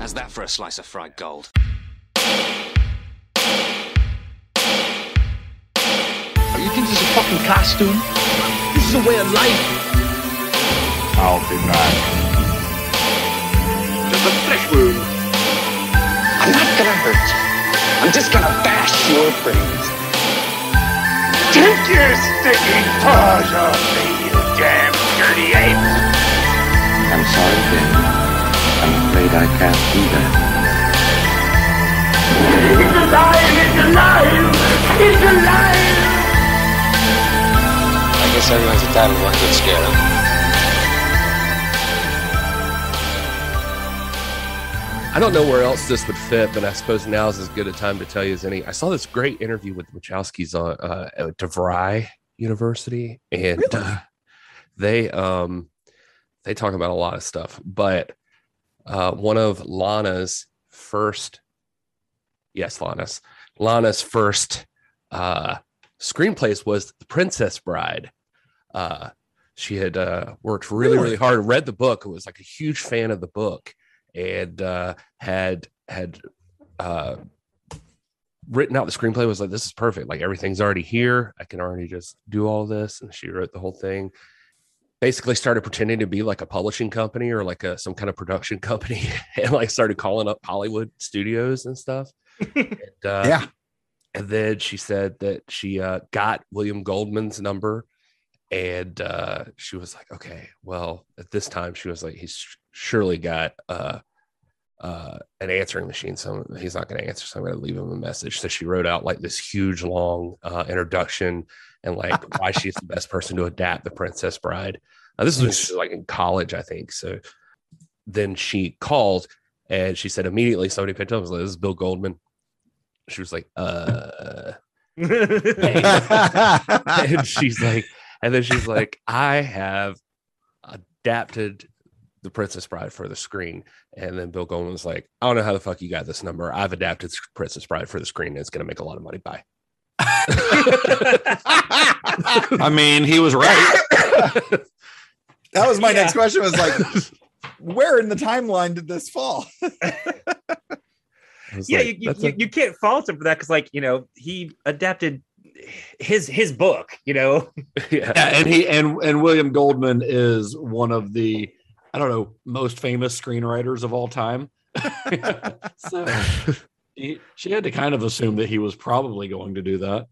How's that for a slice of fried gold? You think this is a fucking costume? This is a way of life. I'll be back. There's a flesh wound. I'm not gonna hurt you. I'm just gonna bash your brains. Take your sticking paws off me, you damn dirty ape! I'm sorry, Ben. I'm afraid I can't do that. It's alive! It's alive! It's alive! I guess everyone's entitled to one good scare, huh? I don't know where else this would fit, but I suppose now is as good a time to tell you as any. I saw this great interview with the Wachowskis on DeVry University, and they talk about a lot of stuff. But one of Lana's first screenplays was The Princess Bride. She had worked really hard, read the book, was like a huge fan of the book, and had written out the screenplay. Was like, this is perfect, like everything's already here, I can already just do all this. And she wrote the whole thing, basically started pretending to be like a publishing company or like some kind of production company, and like started calling up Hollywood studios and stuff. And then she said that she got William Goldman's number, and she was like, okay, well, at this time she was like, he's surely got an answering machine, so he's not going to answer, so I'm going to leave him a message. So she wrote out like this huge long introduction and like why she's the best person to adapt The Princess Bride. This was when she was like in college, I think. So then she called, and she said immediately, somebody picked up, was like, this is Bill Goldman. She was like, and she's like, I have adapted The Princess Bride for the screen. And then Bill Goldman was like, I don't know how the fuck you got this number. I've adapted Princess Bride for the screen, and it's going to make a lot of money. Bye. I mean, he was right. That was my next question, was like, where in the timeline did this fall? Yeah, like, you can't fault him for that, because, like, you know, he adapted his book, you know. Yeah, and William Goldman is one of the, I don't know, most famous screenwriters of all time. So she had to kind of assume that he was probably going to do that.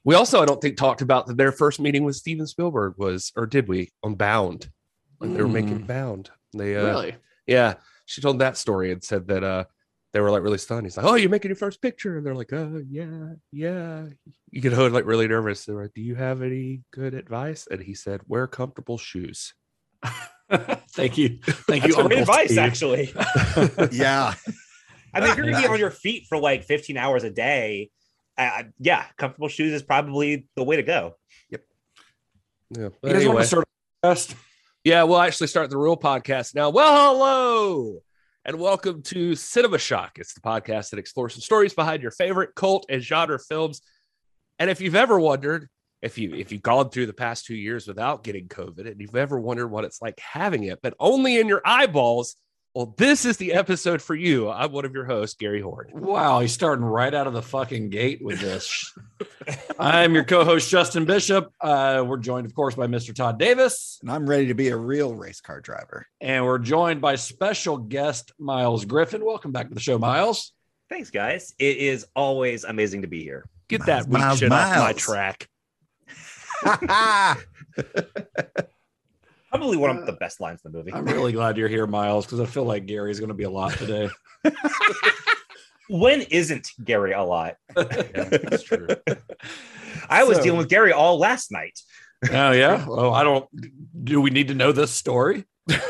We also, I don't think, talked about that their first meeting with Steven Spielberg was, or did we, on Bound, when they were making Bound. They really, yeah, she told that story and said that they were like really stunned. He's like, "Oh, you're making your first picture," and they're like, yeah." You get like really nervous. They're like, "Do you have any good advice?" And he said, "Wear comfortable shoes." Thank you. That's great advice, Steve. Actually. Yeah. I mean, if you're going to be on your feet for like 15 hours a day, comfortable shoes is probably the way to go. Yep. Yeah. You guys want to start a podcast? Yeah, we'll actually start the real podcast now. Well, hello, and welcome to Cinema Shock. It's the podcast that explores some stories behind your favorite cult and genre films. And if you've ever wondered, if you've gone through the past 2 years without getting COVID, and you've ever wondered what it's like having it, but only in your eyeballs, well, this is the episode for you. I'm one of your hosts, Gary Horn. Wow, he's starting right out of the fucking gate with this. I'm your co-host, Justin Bishop. We're joined, of course, by Mr. Todd Davis. And I'm ready to be a real race car driver. And we're joined by special guest, Miles Griffin. Welcome back to the show, Miles. Thanks, guys. It is always amazing to be here. Get that weak shit off my track. Probably one of the best lines in the movie. I'm really glad you're here, Miles, because I feel like Gary's going to be a lot today. When isn't Gary a lot? Yeah, that's true. I was dealing with Gary all last night. Oh yeah. Well, do we need to know this story? Look,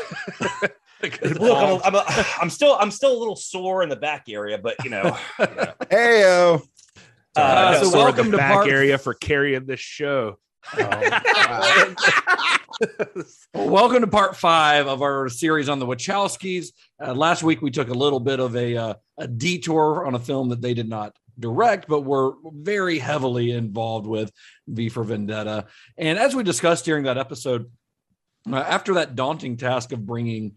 I'm still a little sore in the back area, but you know. Yeah. Heyo. So welcome the to back area for carrying this show. Welcome to part 5 of our series on the Wachowskis. Last week we took a little bit of a detour on a film that they did not direct, but were very heavily involved with, V for Vendetta. And as we discussed during that episode, after that daunting task of bringing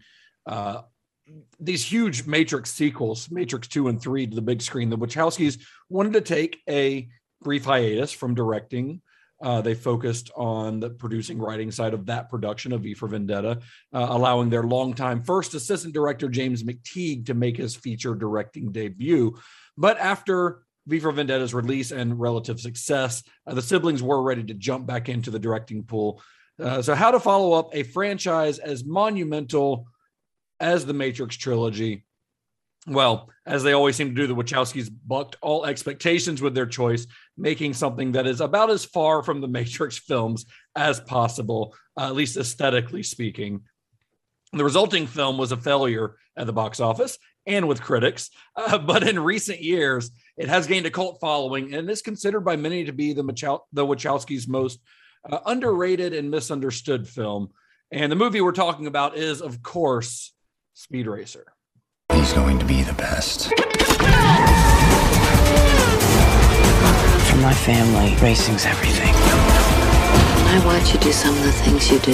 these huge Matrix sequels, Matrix 2 and 3 to the big screen, the Wachowskis wanted to take a brief hiatus from directing. They focused on the producing writing side of that production of V for Vendetta, allowing their longtime first assistant director, James McTeigue, to make his feature directing debut. But after V for Vendetta's release and relative success, the siblings were ready to jump back into the directing pool. So how to follow up a franchise as monumental as the Matrix trilogy? Well, as they always seem to do, the Wachowskis bucked all expectations with their choice, making something that is about as far from the Matrix films as possible, at least aesthetically speaking. The resulting film was a failure at the box office and with critics, but in recent years, it has gained a cult following and is considered by many to be the Wachowskis' most underrated and misunderstood film. And the movie we're talking about is, of course, Speed Racer. He's going to be the best. For my family, racing's everything. When I watch you do some of the things you do,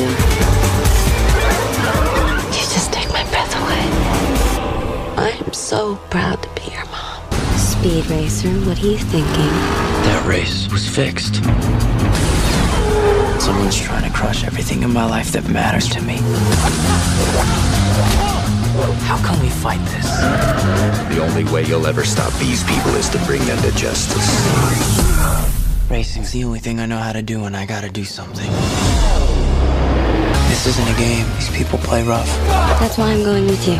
you just take my breath away. I'm so proud to be your mom. Speed Racer, what are you thinking? That race was fixed. Someone's trying to crush everything in my life that matters to me. How can we fight this? The only way you'll ever stop these people is to bring them to justice. Racing's the only thing I know how to do, and I gotta do something. This isn't a game. These people play rough. That's why I'm going with you.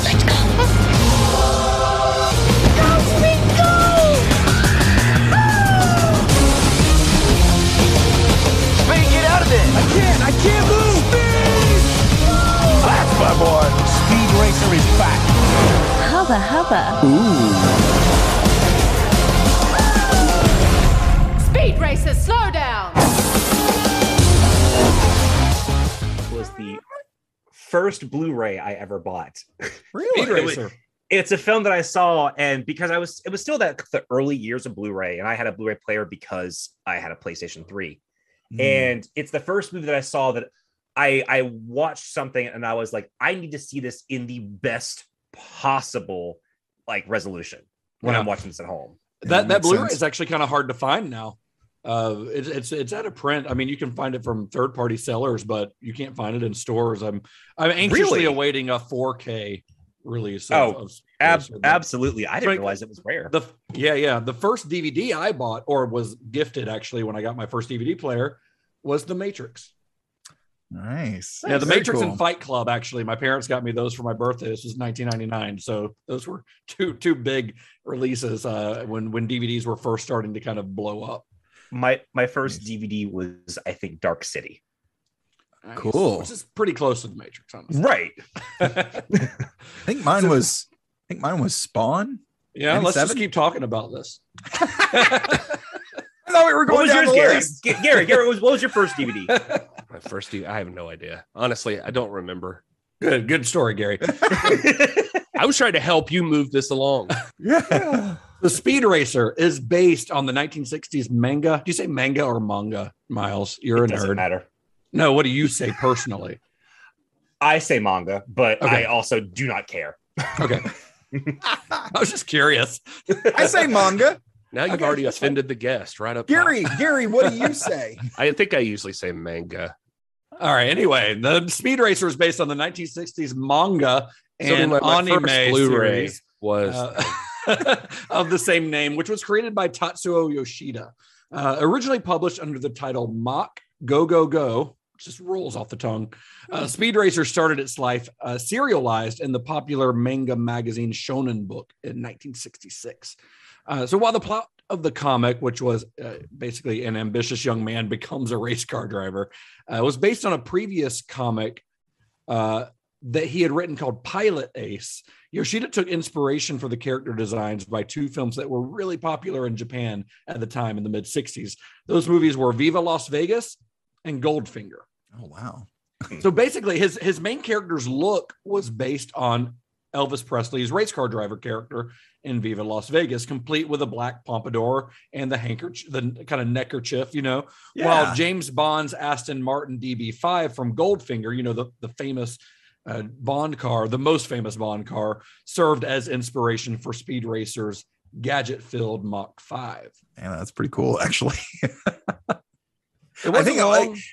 Let's go. Go, Speed, go! Speed, get out of there! I can't move! Speed! That's my boy! Speed Racer is back! Hubba, hubba. Speed Racer, slow down! Was the first Blu-ray I ever bought. Really? It's a film that I saw, and because it was still the early years of Blu-ray, and I had a Blu-ray player because I had a PlayStation 3. And it's the first movie that I saw that I watched something and I was like, I need to see this in the best possible like resolution when I'm watching this at home. That Blu-ray is actually kind of hard to find now. It's out of print. I mean, you can find it from third-party sellers, but you can't find it in stores. I'm anxiously awaiting a 4K release. Absolutely. I didn't realize it was rare. The first DVD I bought, or was gifted actually when I got my first DVD player, was The Matrix. Nice. Yeah, The Matrix and Fight Club. Actually, my parents got me those for my birthday. This was 1999, so those were two big releases when DVDs were first starting to kind of blow up. My first DVD was, I think, Dark City. Nice. Cool. Which is pretty close to The Matrix, honestly. Right. I think mine was Spawn. Yeah, 97? Let's just keep talking about this. I thought we were going down the list. Gary, what was your first DVD? My first DVD, I have no idea. Honestly, I don't remember. Good story, Gary. I was trying to help you move this along. Yeah. The Speed Racer is based on the 1960s manga. Do you say manga or manga, Miles? You're a nerd. Doesn't matter. No, what do you say personally? I say manga, but I also do not care. Okay. I was just curious. I say manga. Now you've already offended the guest right up. Gary, what do you say? I think I usually say manga. All right. Anyway, the Speed Racer is based on the 1960s manga and my anime Blu-ray series was of the same name, which was created by Tatsuo Yoshida. Originally published under the title Mach Go Go Go, which just rolls off the tongue. Speed Racer started its life serialized in the popular manga magazine Shonen Book in 1966. So while the plot of the comic, which was basically an ambitious young man becomes a race car driver, was based on a previous comic that he had written called Pilot Ace, Yoshida took inspiration for the character designs by two films that were really popular in Japan at the time in the mid-60s. Those movies were Viva Las Vegas and Goldfinger. Oh, wow. So basically his main character's look was based on Elvis Presley's race car driver character in Viva Las Vegas, complete with a black pompadour and the handkerchief, the kind of neckerchief, while James Bond's Aston Martin DB5 from Goldfinger, the famous Bond car, the most famous Bond car, served as inspiration for Speed Racer's gadget-filled Mach 5. Yeah, that's pretty cool, actually. I think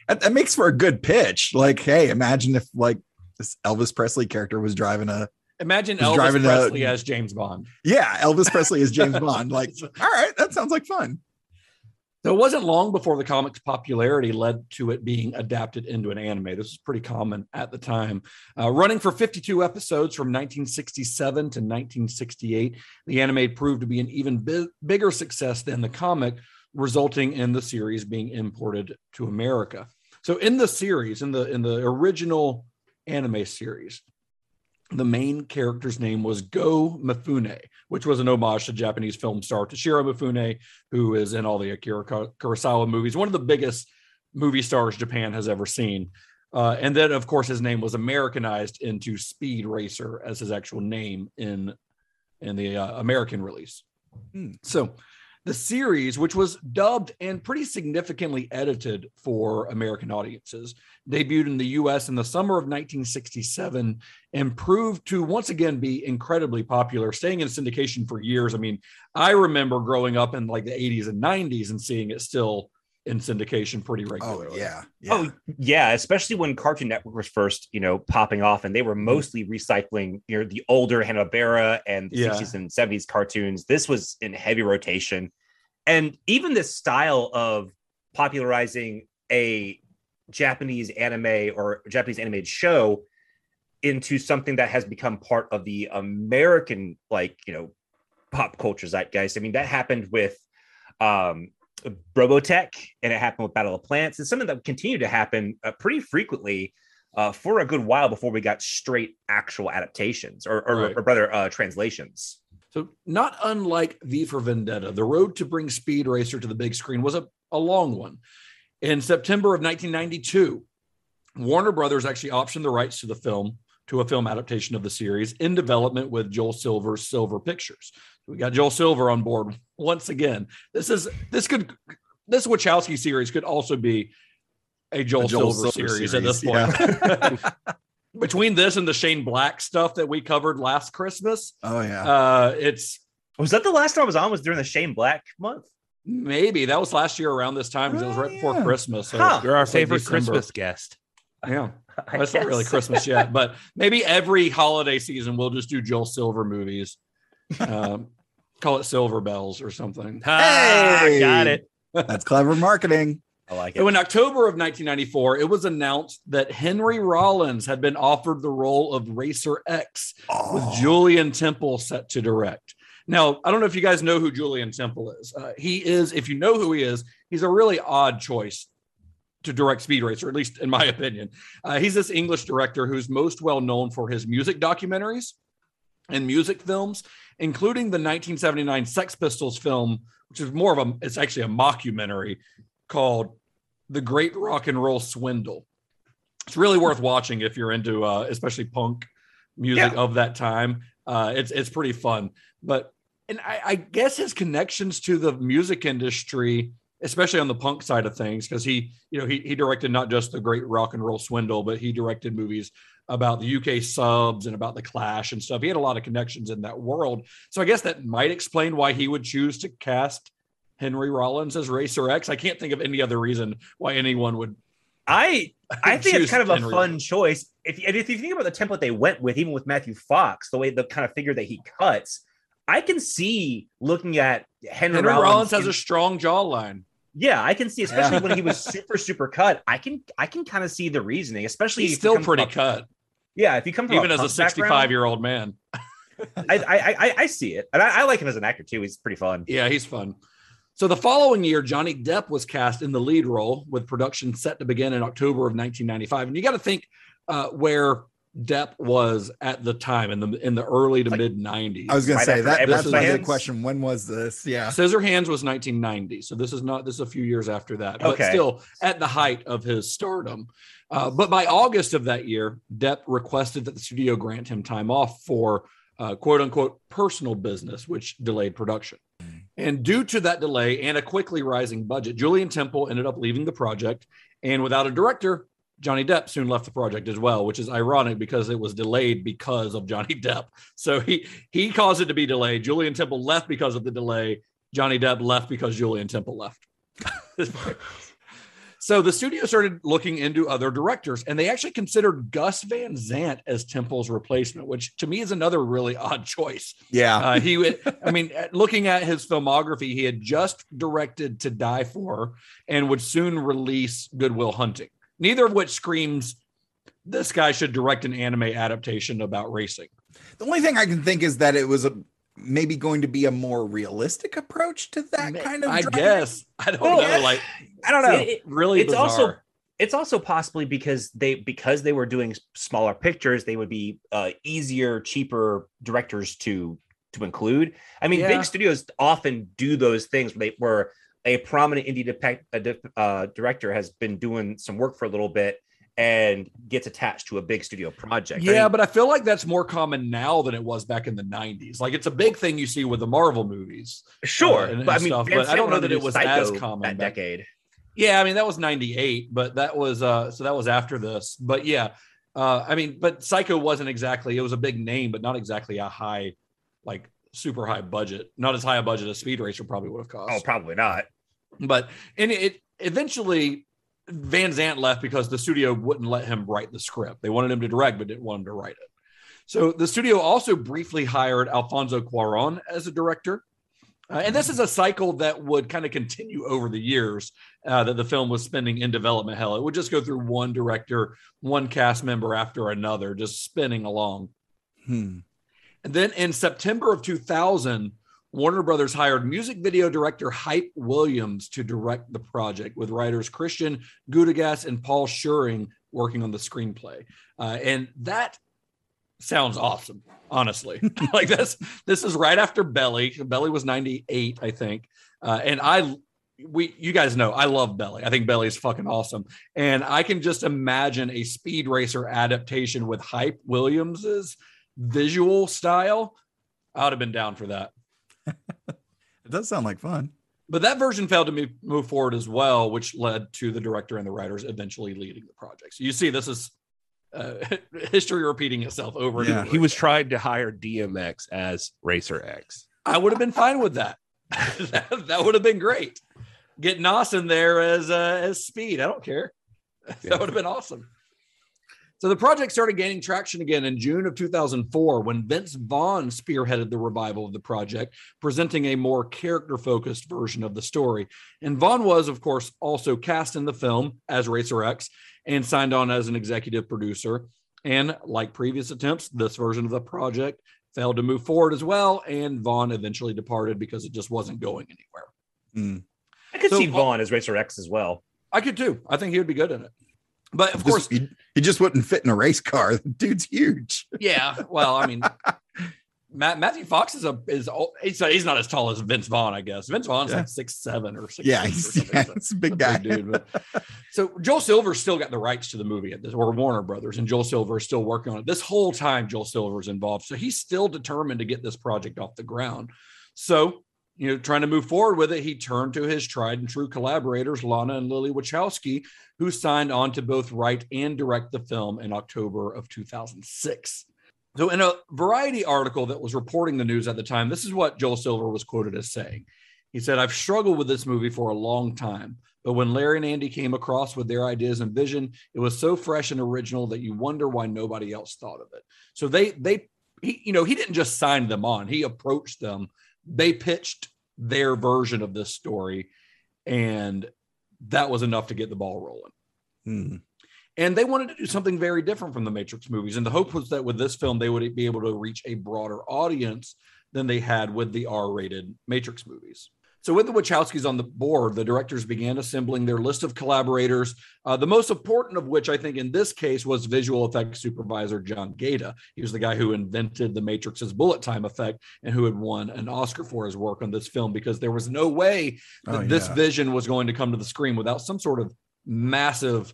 that makes for a good pitch. Like, hey, imagine if like this Elvis Presley character was driving a. Imagine Elvis Presley as James Bond. Yeah, Elvis Presley as James Bond. Like, all right, that sounds like fun. So it wasn't long before the comic's popularity led to it being adapted into an anime. This was pretty common at the time. Running for 52 episodes from 1967 to 1968, the anime proved to be an even bigger success than the comic, resulting in the series being imported to America. So in the series, in the original anime series, the main character's name was Go Mifune, which was an homage to Japanese film star Toshiro Mifune, who is in all the Akira Kurosawa movies, one of the biggest movie stars Japan has ever seen. And then, of course, his name was Americanized into Speed Racer as his actual name in the American release. So the series, which was dubbed and pretty significantly edited for American audiences, debuted in the US in the summer of 1967 and proved to once again be incredibly popular, staying in syndication for years. I mean, I remember growing up in like the 80s and 90s and seeing it still in syndication pretty regularly. Oh yeah, especially when Cartoon Network was first, popping off, and they were mostly recycling, the older Hanna-Barbera and the 60s and 70s cartoons. This was in heavy rotation, and even this style of popularizing a Japanese anime or Japanese animated show into something that has become part of the American, pop culture zeitgeist. I mean, that happened with Robotech, and it happened with Battle of Planets. It's something that would continue to happen pretty frequently for a good while before we got straight actual adaptations or rather translations. So not unlike V for Vendetta, the road to bring Speed Racer to the big screen was a long one. In September of 1992, Warner Brothers actually optioned the rights to a film adaptation of the series in development with Joel Silver's Silver Pictures. We got Joel Silver on board once again. This Wachowski series could also be a Joel Silver series at this point. Yeah. Between this and the Shane Black stuff that we covered last Christmas. Oh yeah. Was that the last time I was on? Was during the Shane Black month? Maybe that was last year around this time because it was right before Christmas. So You're our favorite Christmas guest. Yeah, it's not really Christmas yet, but maybe every holiday season we'll just do Joel Silver movies. Call it Silver Bells or something. Hey, got it. That's clever marketing. I like it. So in October of 1994, it was announced that Henry Rollins had been offered the role of Racer X with Julian Temple set to direct. Now, I don't know if you guys know who Julian Temple is. He is, if you know who he is, he's a really odd choice to direct Speed Racer, at least in my opinion. He's this English director who's most well known for his music documentaries and music films, including the 1979 Sex Pistols film, which is it's actually a mockumentary called The Great Rock and Roll Swindle. It's really worth watching if you're into especially punk music of that time. It's pretty fun. And I guess his connections to the music industry, especially on the punk side of things, because he directed not just The Great Rock and Roll Swindle, but he directed movies about the UK subs and about the Clash and stuff. He had a lot of connections in that world. So I guess that might explain why he would choose to cast Henry Rollins as Racer X. I can't think of any other reason why anyone would. I think it's kind of a fun choice. If you think about the template they went with, even with Matthew Fox, the kind of figure that he cuts, I can see looking at Henry Rollins has a strong jawline. Yeah, I can see, especially when he was super cut. I can kind of see the reasoning, especially he's still pretty cut. Yeah, if you come from even as a 65-year-old man, I see it, and I like him as an actor too. He's pretty fun. Yeah, he's fun. So the following year, Johnny Depp was cast in the lead role, with production set to begin in October of 1995. And you got to think where Depp was at the time in the early to mid 90s. I was going to say that's my good question. When was this? Yeah, Scissorhands was 1990, so this is a few years after that, but still at the height of his stardom. But by August of that year, Depp requested that the studio grant him time off for quote unquote personal business, which delayed production. And due to that delay and a quickly rising budget, Julian Temple ended up leaving the project. And without a director, Johnny Depp soon left the project as well, which is ironic because it was delayed because of Johnny Depp. So he caused it to be delayed. Julian Temple left because of the delay. Johnny Depp left because Julian Temple left. So the studio started looking into other directors, and they actually considered Gus Van Sant as Temple's replacement, which to me is another really odd choice. Yeah. Looking at his filmography, he had just directed To Die For and would soon release Good Will Hunting, neither of which screams this guy should direct an anime adaptation about racing. The only thing I can think is that it was maybe going to be a more realistic approach to that kind of I driving. guess. I don't know. Like, I don't know. Really bizarre. It's also possibly because they were doing smaller pictures, they would be easier, cheaper directors to include. I mean, big studios often do those things where a prominent indie director has been doing some work for a little bit and gets attached to a big studio project. Yeah, but I feel like that's more common now than it was back in the 90s. Like, it's a big thing you see with the Marvel movies. Sure. But I don't know that it was as common that decade. Yeah, I mean, that was 98, but that was so that was after this. But yeah, but Psycho wasn't exactly, it was a big name, but not exactly a high, like super high budget. Not as high a budget as Speed Racer probably would have cost. Oh, probably not. But it eventually Van Sant left because the studio wouldn't let him write the script. They wanted him to direct, but didn't want him to write it. So the studio also briefly hired Alfonso Cuarón as a director. And this is a cycle that would kind of continue over the years that the film was spending in development hell. It would just go through one director, one cast member after another, just spinning along. And then in September of 2000, Warner Brothers hired music video director Hype Williams to direct the project, with writers Christian Gudegas and Paul Schuring working on the screenplay. And that sounds awesome, honestly. Like this is right after Belly. Belly was 98, I think. And you guys know I love Belly. I think Belly is fucking awesome. And I can just imagine a Speed Racer adaptation with Hype Williams's visual style. I would have been down for that. It does sound like fun. But that version failed to move forward as well, which led to the director and the writers eventually leading the project. So you see, this is history repeating itself over and over. He was trying to hire DMX as Racer X. I would have been fine with that. That would have been great. Get Nos in there as Speed. I don't care. That would have been awesome. So the project started gaining traction again in June of 2004 when Vince Vaughn spearheaded the revival of the project, presenting a more character-focused version of the story. And Vaughn was, of course, also cast in the film as Racer X and signed on as an executive producer. And like previous attempts, this version of the project failed to move forward as well, and Vaughn eventually departed because it just wasn't going anywhere. I could see Vaughn as Racer X as well. I could too. I think he would be good in it. But of course, he just wouldn't fit in a race car. The dude's huge. Yeah. Well, I mean, Matthew Fox is he's not as tall as Vince Vaughn, I guess. Vince Vaughn's like 6'7" or 6'6". Yeah, he's a big guy. Dude. But, so Joel Silver's still got the rights to the movie at this, or Warner Brothers, and Joel Silver is still working on it. This whole time, Joel Silver's involved. So he's still determined to get this project off the ground. So, trying to move forward with it, he turned to his tried and true collaborators, Lana and Lilly Wachowski, who signed on to both write and direct the film in October of 2006. So in a Variety article that was reporting the news at the time, this is what Joel Silver was quoted as saying. He said, "I've struggled with this movie for a long time, but when Larry and Andy came across with their ideas and vision, it was so fresh and original that you wonder why nobody else thought of it." So he didn't just sign them on. He approached them. They pitched their version of this story, and that was enough to get the ball rolling. And they wanted to do something very different from the Matrix movies. And the hope was that with this film, they would be able to reach a broader audience than they had with the R-rated Matrix movies. So with the Wachowskis on the board, the directors began assembling their list of collaborators, the most important of which I think in this case was visual effects supervisor John Gaeta. He was the guy who invented the Matrix's bullet time effect and who had won an Oscar for his work on this film, because there was no way that this vision was going to come to the screen without some sort of massive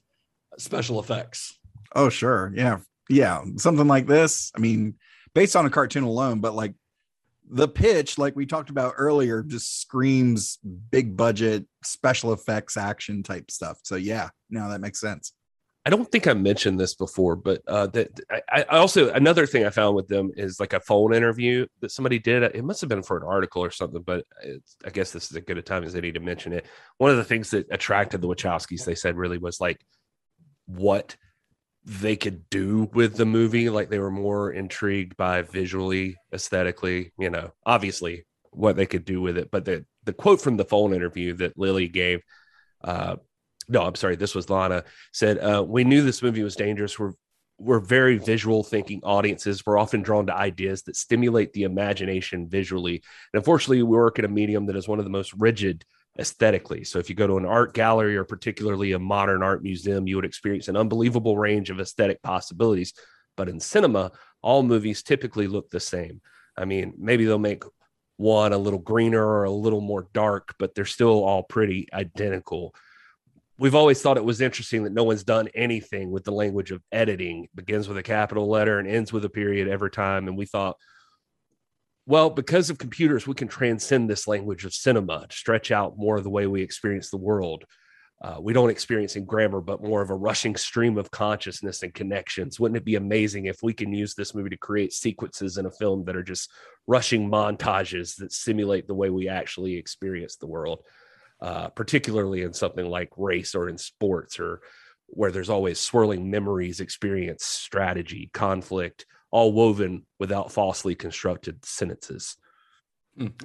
special effects. Oh, sure. Yeah. Yeah. Something like this. I mean, based on a cartoon alone, but like, the pitch, like we talked about earlier, just screams big budget special effects action type stuff. So yeah, no, that makes sense. I don't think I mentioned this before, but I also, another thing I found with them is like a phone interview that somebody did. It must have been for an article or something, but I guess this is as good a time as any to mention it. One of the things that attracted the Wachowskis, they said, really was like what they could do with the movie. Like they were more intrigued by visually, aesthetically, obviously what they could do with it. But the quote from the phone interview that Lily gave, no, I'm sorry, this was Lana, said, we knew this movie was dangerous. We're very visual thinking audiences. We're often drawn to ideas that stimulate the imagination visually. And unfortunately, we work in a medium that is one of the most rigid aesthetically. So if you go to an art gallery or particularly a modern art museum, you would experience an unbelievable range of aesthetic possibilities. But in cinema, all movies typically look the same. I mean, maybe they'll make one a little greener or a little more dark, but they're still all pretty identical. We've always thought it was interesting that no one's done anything with the language of editing. It begins with a capital letter and ends with a period every time. And we thought, well, because of computers, we can transcend this language of cinema to stretch out more of the way we experience the world. We don't experience in grammar, but more of a rushing stream of consciousness and connections. Wouldn't it be amazing if we can use this movie to create sequences in a film that are just rushing montages that simulate the way we actually experience the world? Particularly in something like race or in sports, or where there's always swirling memories, experience, strategy, conflict, all woven without falsely constructed sentences.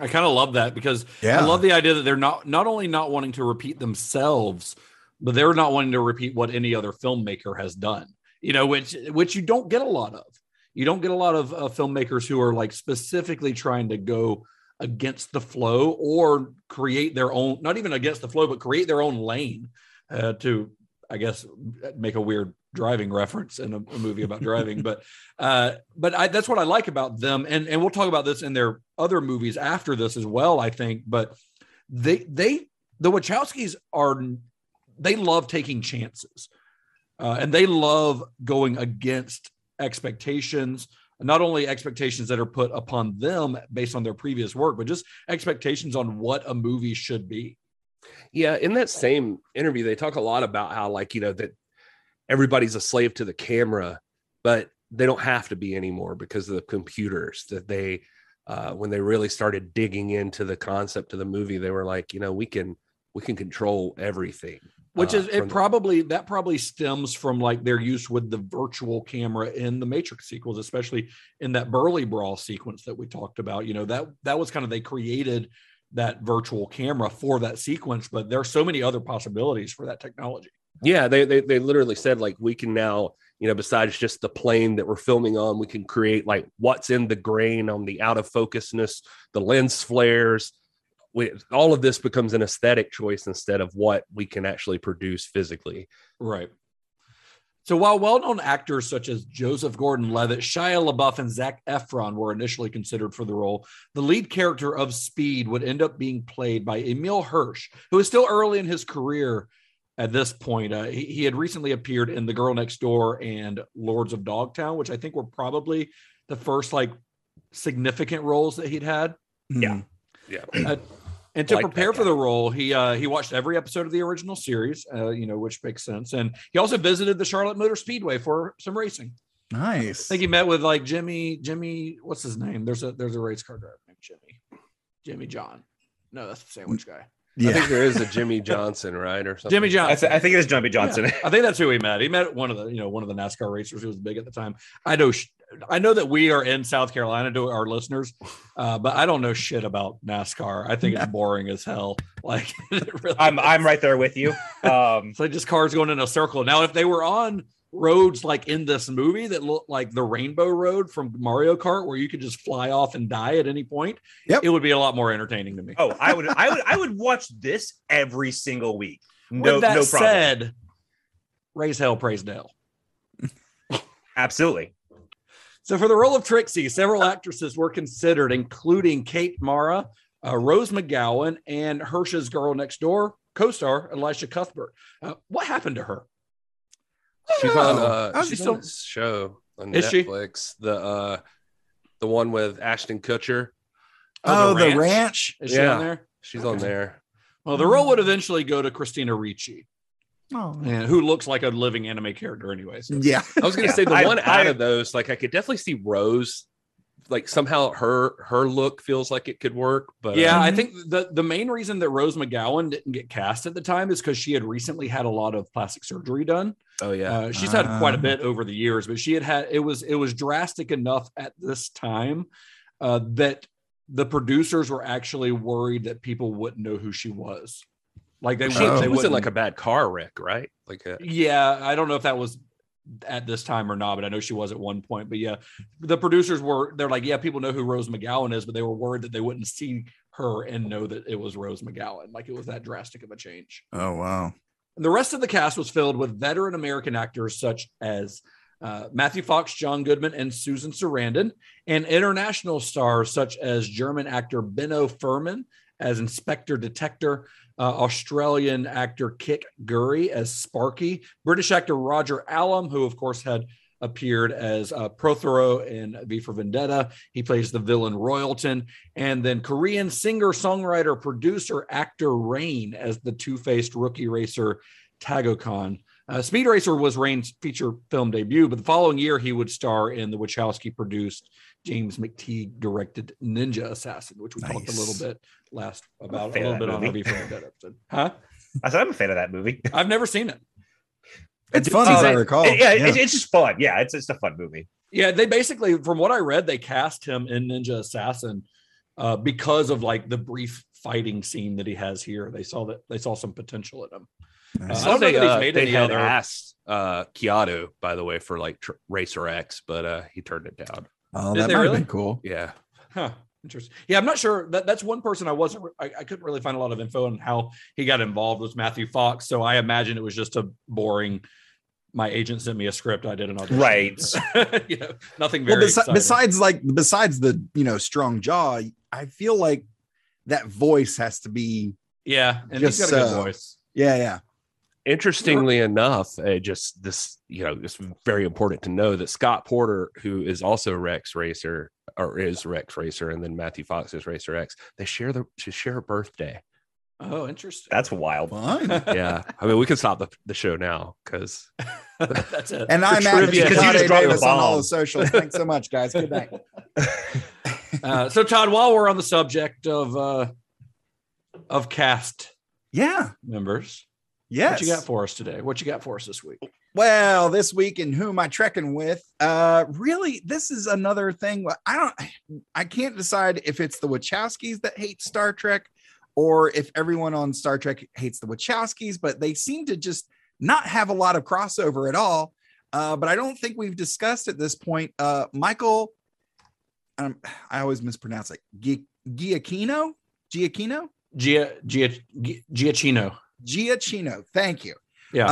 I kind of love that because I love the idea that they're not only not wanting to repeat themselves, but they're not wanting to repeat what any other filmmaker has done, which you don't get a lot of. You don't get a lot of filmmakers who are like specifically trying to go against the flow or create their own, not even against the flow, but create their own lane to, I guess, make a weird driving reference in a movie about driving. But that's what I like about them. And we'll talk about this in their other movies after this as well, I think. But the Wachowskis they love taking chances and they love going against expectations. Not only expectations that are put upon them based on their previous work, but just expectations on what a movie should be. Yeah. In that same interview, they talk a lot about how, that everybody's a slave to the camera, but they don't have to be anymore because of the computers. That they, when they really started digging into the concept of the movie, they were like, we can control everything. Which is that probably stems from like their use with the virtual camera in the Matrix sequels, especially in that Burly Brawl sequence that we talked about. That was kind of, they created that virtual camera for that sequence, but there are so many other possibilities for that technology. Yeah, they literally said like we can now, besides just the plane that we're filming on, we can create like what's in the grain on the out of focusness, the lens flares. All of this becomes an aesthetic choice instead of what we can actually produce physically. Right. So while well-known actors such as Joseph Gordon-Levitt, Shia LaBeouf, and Zac Efron were initially considered for the role, the lead character of Speed would end up being played by Emil Hirsch, who is still early in his career at this point. He had recently appeared in The Girl Next Door and Lords of Dogtown, which I think were probably the first like significant roles that he'd had. Yeah. Yeah. And to prepare for the role, he watched every episode of the original series, which makes sense. And he also visited the Charlotte Motor Speedway for some racing. Nice. I think he met with like Jimmy, what's his name? There's a race car driver named Jimmy John. No, that's the sandwich guy. Yeah. I think there is a Jimmy Johnson, right? Or something. Jimmy Johnson. I think it is Jimmy Johnson. Yeah, I think that's who he met. He met one of the NASCAR racers who was big at the time. I know that we are in South Carolina to our listeners, but I don't know shit about NASCAR. I think it's boring as hell. Like really I'm right there with you. It's like just cars going in a circle. Now, if they were on roads like in this movie that look like the Rainbow Road from Mario Kart, where you could just fly off and die at any point, it would be a lot more entertaining to me. Oh, I would watch this every single week. With that said, raise hell, praise Dale. Absolutely. So for the role of Trixie, several actresses were considered, including Kate Mara, Rose McGowan, and Hirsch's Girl Next Door co-star Elisha Cuthbert. What happened to her? She's on she's on this show on Netflix. The one with Ashton Kutcher. The ranch. Is she on there? She's on there. Well, the role would eventually go to Christina Ricci. and who looks like a living anime character anyways. Yeah. I was going to say the one out of those, like I could definitely see Rose, like somehow her look feels like it could work. But yeah, I think the main reason that Rose McGowan didn't get cast at the time is because she had recently had a lot of plastic surgery done. Oh yeah, she's had quite a bit over the years, but she had it was drastic enough at this time that the producers were actually worried that people wouldn't know who she was. Like they was in like a bad car wreck, right? Like yeah, I don't know if that was at this time or not, but I know she was at one point. But yeah, the producers they're like, yeah, people know who Rose McGowan is, but they were worried that they wouldn't see her and know that it was Rose McGowan. Like it was that drastic of a change. Oh wow. And the rest of the cast was filled with veteran American actors such as Matthew Fox, John Goodman, and Susan Sarandon, and international stars such as German actor Benno Furman as Inspector Detector, Australian actor Kik Gurry as Sparky, British actor Roger Allam, who of course had appeared as Prothero in V for Vendetta. He plays the villain Royalton, and then Korean singer, songwriter, producer, actor Rain as the two-faced rookie racer Tagokon. Speed Racer was Rain's feature film debut, but the following year he would star in the Wachowski-produced, James McTeigue directed Ninja Assassin, which we talked a little bit on our V for Vendetta episode. Huh? I said I'm a fan of that movie. I've never seen it. It's fun, as I recall. It's just fun. Yeah, it's a fun movie. Yeah, they basically, from what I read, they cast him in Ninja Assassin because of like the brief fighting scene that he has here. They saw some potential in him. I don't know that he's made any other. Asked Keanu, by the way, for like Racer X, but he turned it down. Oh, that might have been cool. Yeah. Huh. Interesting. Yeah, I'm not sure. That's one person I couldn't really find a lot of info on how he got involved with Matthew Fox. So I imagine it was just a boring. My agent sent me a script. I did an audition. Right. Nothing very. Besides the strong jaw, I feel like that voice has to be. Yeah, and he's got a good voice. Yeah. Interestingly enough, it's very important to know that Scott Porter, who is also Rex Racer, and then Matthew Fox is Racer X, they share a birthday. Oh, interesting. That's wild. Fun. Yeah. I mean, we can stop the show now because that's it. And I'm at Davis on all the socials. Thanks so much, guys. Good night. So Todd, while we're on the subject of cast members. Yes. What you got for us today? What you got for us this week? Well, this week in Who Am I Trekking With? Really, this is another thing. I can't decide if it's the Wachowskis that hate Star Trek or if everyone on Star Trek hates the Wachowskis, but they seem to just not have a lot of crossover at all. But I don't think we've discussed at this point. Michael, I always mispronounce it. Giacchino. Thank you. Yeah.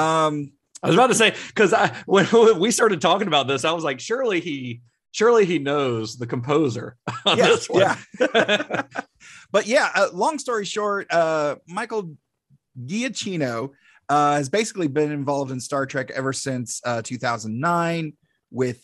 I was about to say, because when we started talking about this, I was like, surely he knows the composer on this one. Yeah. But yeah, long story short, Michael Giacchino has basically been involved in Star Trek ever since 2009 with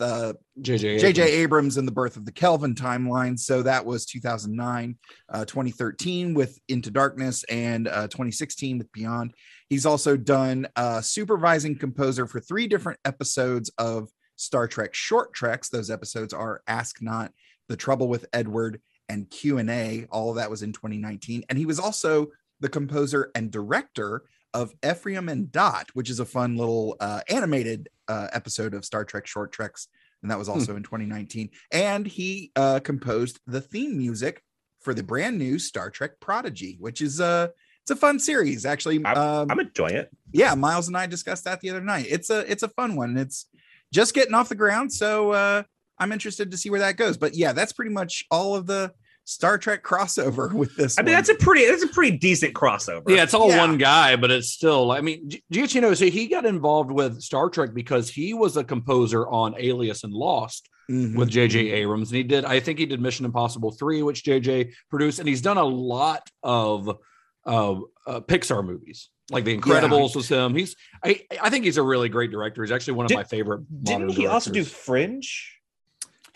J.J. Abrams and the Birth of the Kelvin timeline. So that was 2009, 2013 with Into Darkness, and 2016 with Beyond. He's also done supervising composer for 3 different episodes of Star Trek short treks. Those episodes are Ask Not, The Trouble with Edward, and Q&A. All of that was in 2019. And he was also the composer and director of Ephraim and Dot, which is a fun little animated episode of Star Trek short treks. And that was also in 2019. And he composed the theme music for the brand new Star Trek Prodigy, which is it's a fun series, actually. I'm enjoying it. Yeah, Miles and I discussed that the other night. It's a fun one. It's just getting off the ground, so I'm interested to see where that goes. But yeah, that's pretty much all of the Star Trek crossover with this. I mean, that's a pretty decent crossover. Yeah, it's all one guy, but it's still. I mean, Giacchino, so he got involved with Star Trek because he was a composer on Alias and Lost. With J.J. Abrams, and I think he did Mission Impossible 3, which J.J. produced, and he's done a lot of Pixar movies, like The Incredibles was him. I think he's a really great director. He's actually one of my favorite. Didn't he also do Fringe?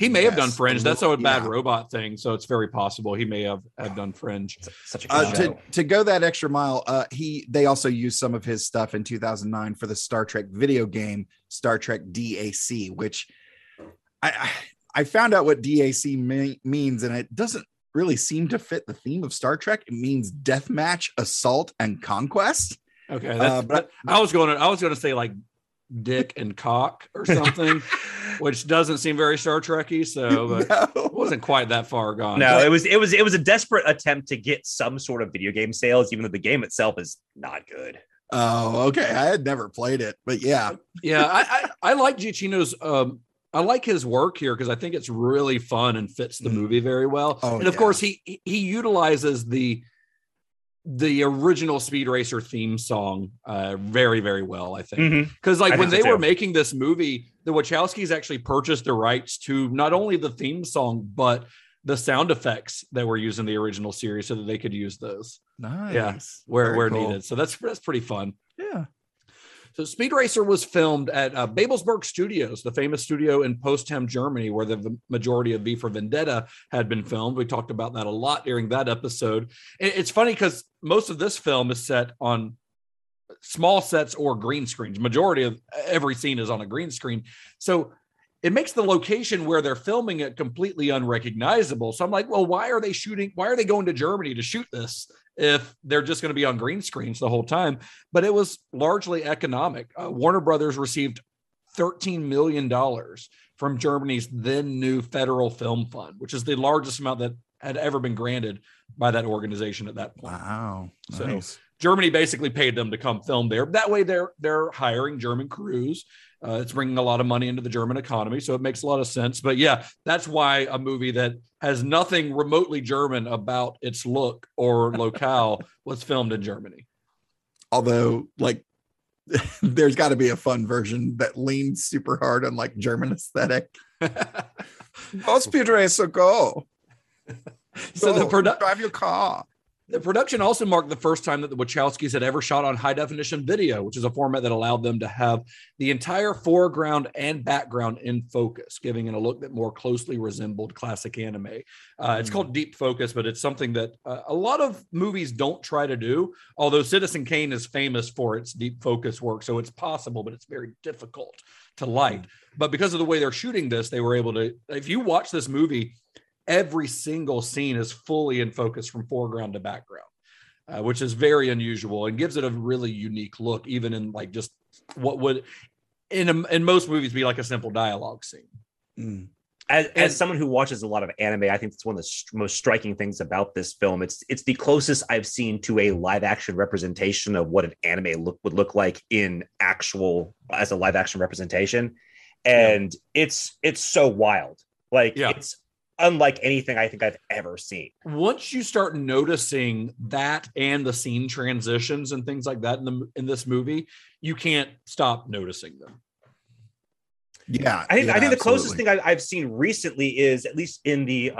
He may have done Yes, Fringe. That's a bad yeah. robot thing, so it's very possible he may have done Fringe. Such a good show. To go that extra mile, they also used some of his stuff in 2009 for the Star Trek video game, Star Trek DAC, which I found out what DAC means, and it doesn't really seem to fit the theme of Star Trek. It means deathmatch, assault, and conquest. Okay, but I was going to say like dick and cock or something, which doesn't seem very Star Trekky. So, but it wasn't quite that far gone. No, it was a desperate attempt to get some sort of video game sales, even though the game itself is not good. Oh, okay. I had never played it, but yeah. I like Giacchino's. I like his work here because I think it's really fun and fits the movie very well. Oh, and of course, he utilizes the original Speed Racer theme song very, very well, I think. Because like when they were making this movie, the Wachowskis actually purchased the rights to not only the theme song, but the sound effects that were used in the original series so that they could use those. Nice. Yeah, where cool. needed. So that's pretty fun. Yeah. So Speed Racer was filmed at Babelsberg Studios, the famous studio in Potsdam, Germany, where the majority of V for Vendetta had been filmed. We talked about that a lot during that episode. It's funny because most of this film is set on small sets or green screens. Majority of every scene is on a green screen. So it makes the location where they're filming it completely unrecognizable. So I'm like, well, why are they going to Germany to shoot this if they're just going to be on green screens the whole time? But it was largely economic. Warner Brothers received $13 million from Germany's then new federal film fund, which is the largest amount that had ever been granted by that organization at that point. Wow. So Germany basically paid them to come film there. That way they're hiring German crews. It's bringing a lot of money into the German economy, so it makes a lot of sense. But yeah, that's why a movie that has nothing remotely German about its look or locale was filmed in Germany. Although, like, there's got to be a fun version that leans super hard on like German aesthetic. Go Speed Racer, go! So drive your car. The production also marked the first time that the Wachowskis had ever shot on high definition video, which is a format that allowed them to have the entire foreground and background in focus, giving it a look that more closely resembled classic anime. It's called deep focus, but it's something that a lot of movies don't try to do, although Citizen Kane is famous for its deep focus work. So it's possible, but it's very difficult to light. But because of the way they're shooting this, they were able to, if you watch this movie, every single scene is fully in focus from foreground to background, which is very unusual and gives it a really unique look, even in like just what would in most movies be like a simple dialogue scene. As someone who watches a lot of anime, I think it's one of the most striking things about this film. It's the closest I've seen to a live action representation of what an anime would look like as a live action representation. And it's so wild. Like it's unlike anything I think I've ever seen. Once you start noticing that and the scene transitions and things like that in this movie, you can't stop noticing them. Yeah, I think the closest thing I've seen recently is, at least in the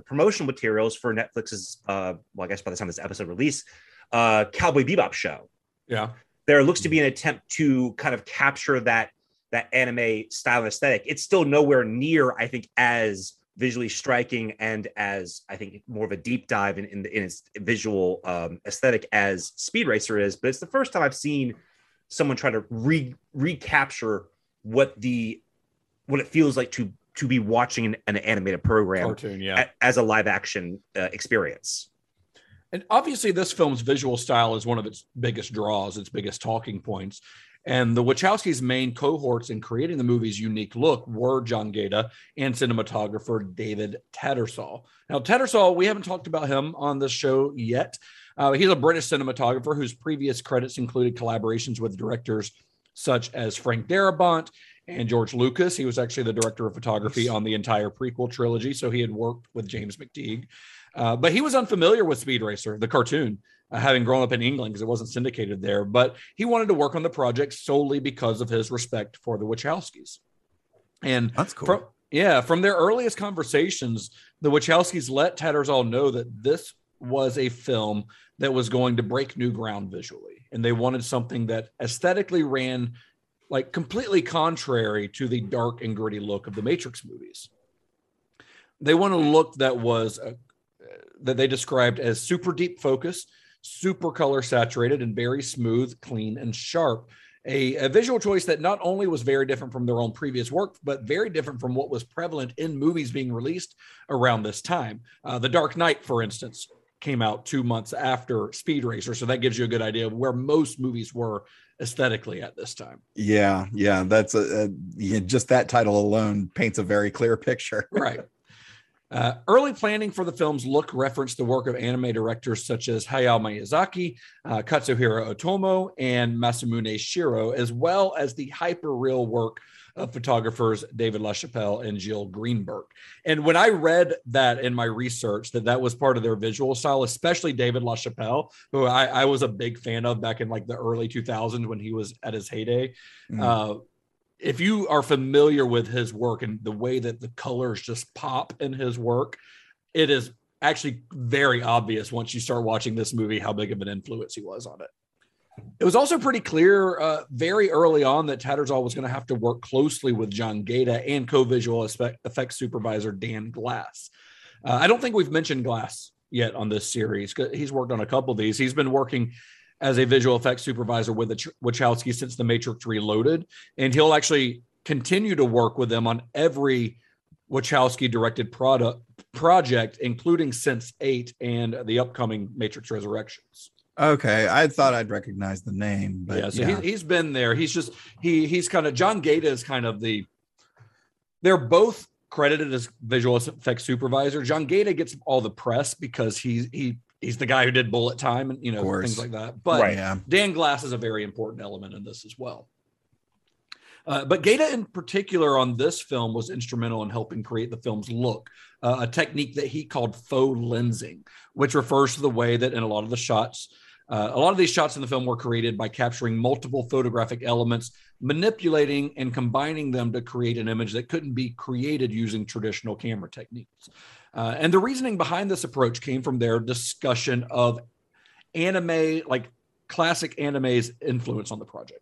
promotional materials for Netflix's I guess by the time this episode release, Cowboy Bebop show. Yeah, there looks to be an attempt to kind of capture that anime style and aesthetic. It's still nowhere near, I think, as visually striking and as, I think, more of a deep dive in its visual aesthetic as Speed Racer is. But it's the first time I've seen someone try to recapture what it feels like to be watching an animated program cartoon, as a live action experience. And obviously this film's visual style is one of its biggest draws, its biggest talking points. And the Wachowskis' main cohorts in creating the movie's unique look were John Gaeta and cinematographer David Tattersall. Now, Tattersall, we haven't talked about him on this show yet. He's a British cinematographer whose previous credits included collaborations with directors such as Frank Darabont and George Lucas. He was actually the director of photography on the entire prequel trilogy, so he had worked with James McTeigue. But he was unfamiliar with Speed Racer, the cartoon, having grown up in England because it wasn't syndicated there. But he wanted to work on the project solely because of his respect for the Wachowskis. And that's cool. From their earliest conversations, the Wachowskis let Tattersall know that this was a film that was going to break new ground visually. And they wanted something that aesthetically ran like completely contrary to the dark and gritty look of the Matrix movies. They want a look that was that they described as super deep focus, super color saturated, and very smooth, clean, and sharp. A visual choice that not only was very different from their own previous work, but very different from what was prevalent in movies being released around this time. The Dark Knight, for instance, came out 2 months after Speed Racer, so that gives you a good idea of where most movies were aesthetically at this time. Yeah, that's just that title alone paints a very clear picture. Right. Early planning for the film's look referenced the work of anime directors such as Hayao Miyazaki, Katsuhiro Otomo, and Masamune Shiro, as well as the hyper-real work of photographers David LaChapelle and Jill Greenberg. And when I read that in my research, that was part of their visual style, especially David LaChapelle, who I was a big fan of back in like the early 2000s when he was at his heyday. If you are familiar with his work and the way that the colors just pop in his work, it is actually very obvious once you start watching this movie how big of an influence he was on it. It was also pretty clear very early on that Tattersall was going to have to work closely with John Gaeta and co-visual effects supervisor Dan Glass. I don't think we've mentioned Glass yet on this series. He's worked on a couple of these. He's been working as a visual effects supervisor with the Wachowskis since The Matrix Reloaded, and he'll actually continue to work with them on every Wachowski-directed project, including Sense8 and the upcoming Matrix Resurrections. Okay, I thought I'd recognize the name, but yeah, so he's been there. He's kind of, John Gaeta is kind of they're both credited as visual effects supervisor. John Gaeta gets all the press because he's the guy who did Bullet Time and things like that. But Dan Glass is a very important element in this as well. But Gaeta in particular on this film was instrumental in helping create the film's look, a technique that he called faux lensing, which refers to the way that in a lot of these shots in the film were created by capturing multiple photographic elements, manipulating and combining them to create an image that couldn't be created using traditional camera techniques. And the reasoning behind this approach came from their discussion of anime, like classic anime's influence on the project.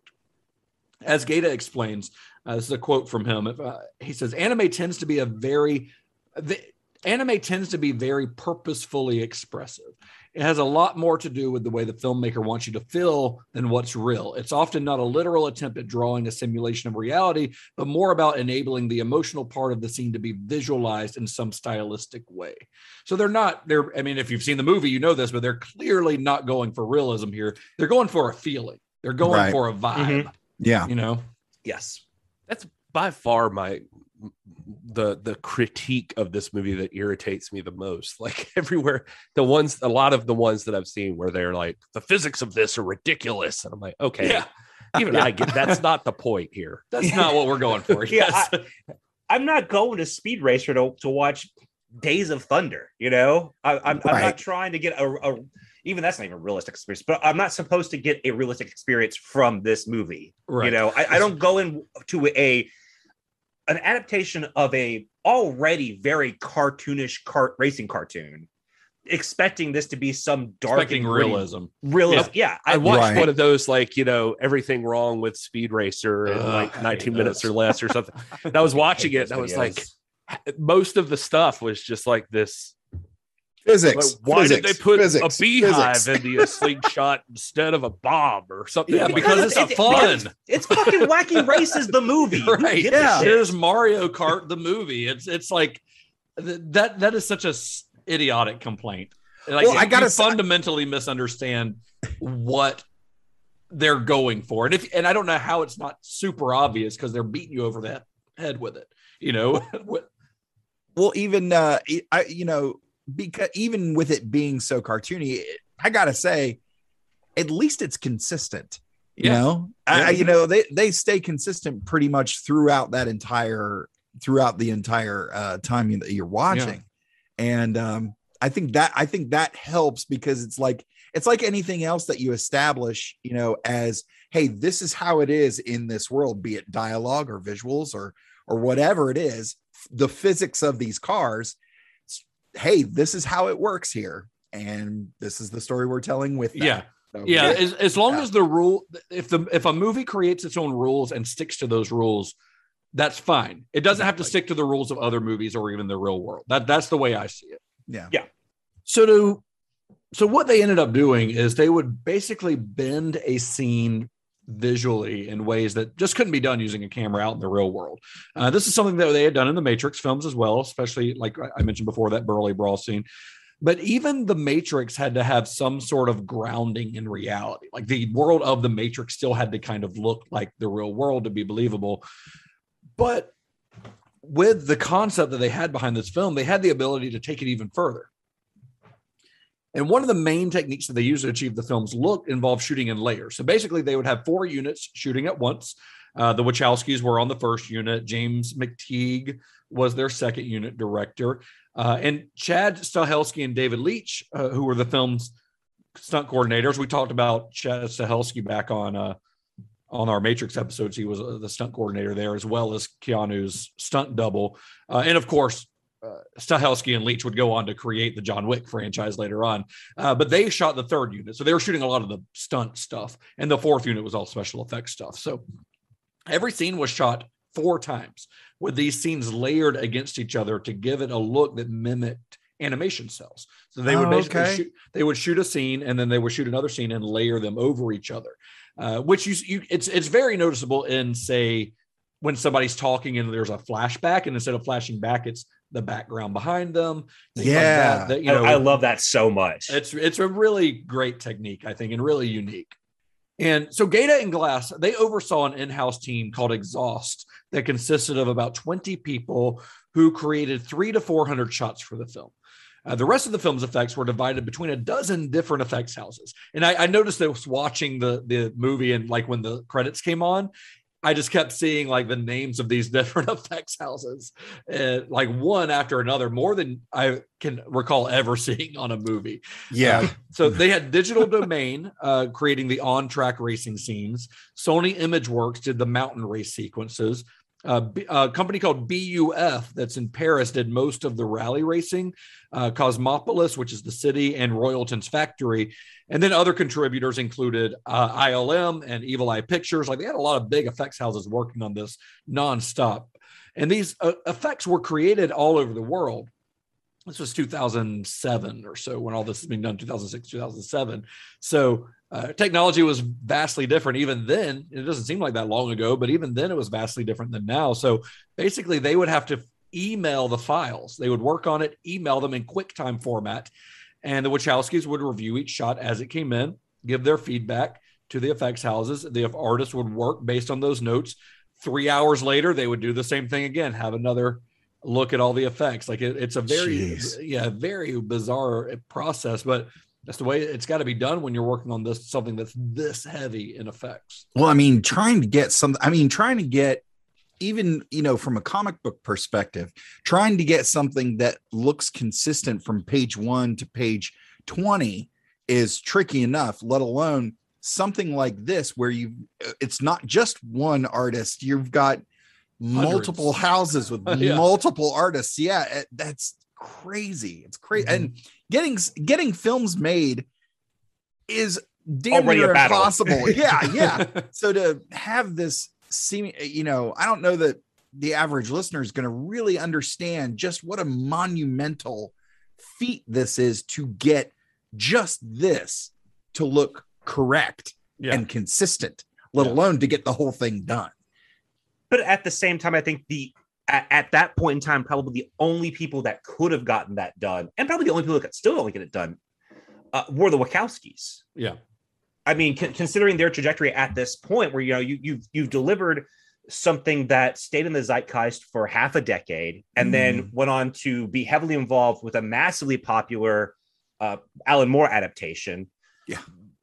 As Gaeta explains, this is a quote from him. He says, anime tends to be very purposefully expressive. It has a lot more to do with the way the filmmaker wants you to feel than what's real. It's often not a literal attempt at drawing a simulation of reality, but more about enabling the emotional part of the scene to be visualized in some stylistic way. So if you've seen the movie, you know this, but they're clearly not going for realism here. They're going for a feeling. They're going for a vibe. Mm-hmm. Yeah. Yes. That's by far the critique of this movie that irritates me the most. Like everywhere, a lot of the ones that I've seen where they're like, the physics of this are ridiculous. And I'm like, okay, I get that's not the point here. That's not what we're going for. Yes. I'm not going to Speed Racer to watch Days of Thunder. I'm not trying to get even that's not even a realistic experience, but I'm not supposed to get a realistic experience from this movie. Right. I don't go into an adaptation of a already very cartoonish racing cartoon, expecting this to be some dark realism. Yeah. I watched one of those, everything wrong with Speed Racer in 19 minutes or less or something. And I was watching it and I was like, most of the stuff was just like this. Physics. Why did they put a beehive in the slingshot instead of a bomb or something? Yeah, because it's fun. It's fucking Wacky Races the movie. Right. Yeah. Here's Mario Kart the movie. It's like that is such a idiotic complaint. I gotta fundamentally misunderstand what they're going for. And I don't know how it's not super obvious because they're beating you over the head with it. Well, even because even with it being so cartoony, I gotta say, at least it's consistent. They stay consistent pretty much throughout the entire time that you're watching, and I think that helps because it's like anything else that you establish, as hey, this is how it is in this world, be it dialogue or visuals or whatever it is, the physics of these cars. Hey, this is how it works here, and this is the story we're telling with that. As long as the rule, if a movie creates its own rules and sticks to those rules, that's fine. It doesn't have to stick to the rules of other movies or even the real world. That's the way I see it. Yeah. So what they ended up doing is they would basically bend a scene visually in ways that just couldn't be done using a camera out in the real world. This is something that they had done in the Matrix films as well, especially like I mentioned before, that burly brawl scene. But even the Matrix had to have some sort of grounding in reality. Like the world of the Matrix still had to kind of look like the real world to be believable. But with the concept that they had behind this film, they had the ability to take it even further. And one of the main techniques that they used to achieve the film's look involved shooting in layers. So basically, they would have 4 units shooting at once. The Wachowskis were on the first unit. James McTeigue was their second unit director. And Chad Stahelski and David Leitch, who were the film's stunt coordinators. We talked about Chad Stahelski back on our Matrix episodes. He was the stunt coordinator there, as well as Keanu's stunt double. And of course, Stahelski and Leitch would go on to create the John Wick franchise later on. But they shot the third unit. So they were shooting a lot of the stunt stuff. And the fourth unit was all special effects stuff. So every scene was shot 4 times with these scenes layered against each other to give it a look that mimicked animation cells. So they would basically shoot a scene, and then they would shoot another scene and layer them over each other, which it's very noticeable in, say, when somebody's talking and there's a flashback, and instead of flashing back, it's the background behind them. Yeah. Like that, I love that so much. It's a really great technique, I think, and really unique. And so Gata and Glass, they oversaw an in-house team called Exhaust that consisted of about 20 people who created 300 to 400 shots for the film. The rest of the film's effects were divided between a dozen different effects houses. And I noticed that was watching the movie, and like when the credits came on, I just kept seeing like the names of these different effects houses, like one after another, more than I can recall ever seeing on a movie. Yeah. So they had Digital Domain creating the on-track racing scenes. Sony ImageWorks did the mountain race sequences. A company called BUF that's in Paris did most of the rally racing. Cosmopolis, which is the city, and Royalton's factory. And then other contributors included ILM and Evil Eye Pictures. Like they had a lot of big effects houses working on this nonstop. And these effects were created all over the world. This was 2007 or so when all this is being done, 2006, 2007. So technology was vastly different. Even then, it doesn't seem like that long ago, but even then it was vastly different than now. So basically they would have to email the files. They would work on it, email them in QuickTime format. And the Wachowskis would review each shot as it came in, give their feedback to the effects houses. The artists would work based on those notes. 3 hours later, they would do the same thing again, have another look at all the effects. Like it's a very, very bizarre process, but that's the way it's got to be done when you're working on something that's this heavy in effects. Well, I mean, trying to get even, from a comic book perspective, trying to get something that looks consistent from page 1 to page 20 is tricky enough, let alone something like this, where it's not just one artist. You've got multiple houses with multiple artists. Yeah. That's crazy. It's crazy. Mm-hmm. And getting films made is damn near impossible. Yeah. So to have this seeming, I don't know that the average listener is going to really understand just what a monumental feat this is to get just this to look correct and consistent, let alone to get the whole thing done. But at the same time, I think at that point in time, probably the only people that could have gotten that done, and probably the only people that could still only get it done, were the Wachowskis. Yeah. I mean, considering their trajectory at this point, where you've delivered something that stayed in the zeitgeist for half a decade, and then went on to be heavily involved with a massively popular Alan Moore adaptation. Yeah,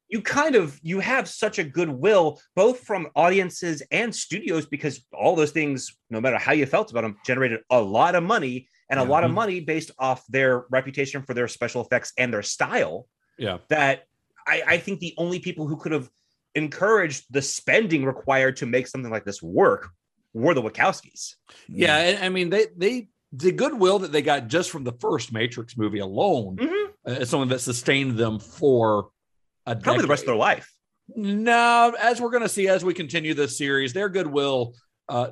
you have such a goodwill both from audiences and studios, because all those things, no matter how you felt about them, generated a lot of money, and a lot of money based off their reputation for their special effects and their style. Yeah, that. I think the only people who could have encouraged the spending required to make something like this work were the Wachowskis. Yeah, and I mean, the goodwill that they got just from the first Matrix movie alone is something that sustained them for probably the rest of their life. No, as we're going to see as we continue this series, their goodwill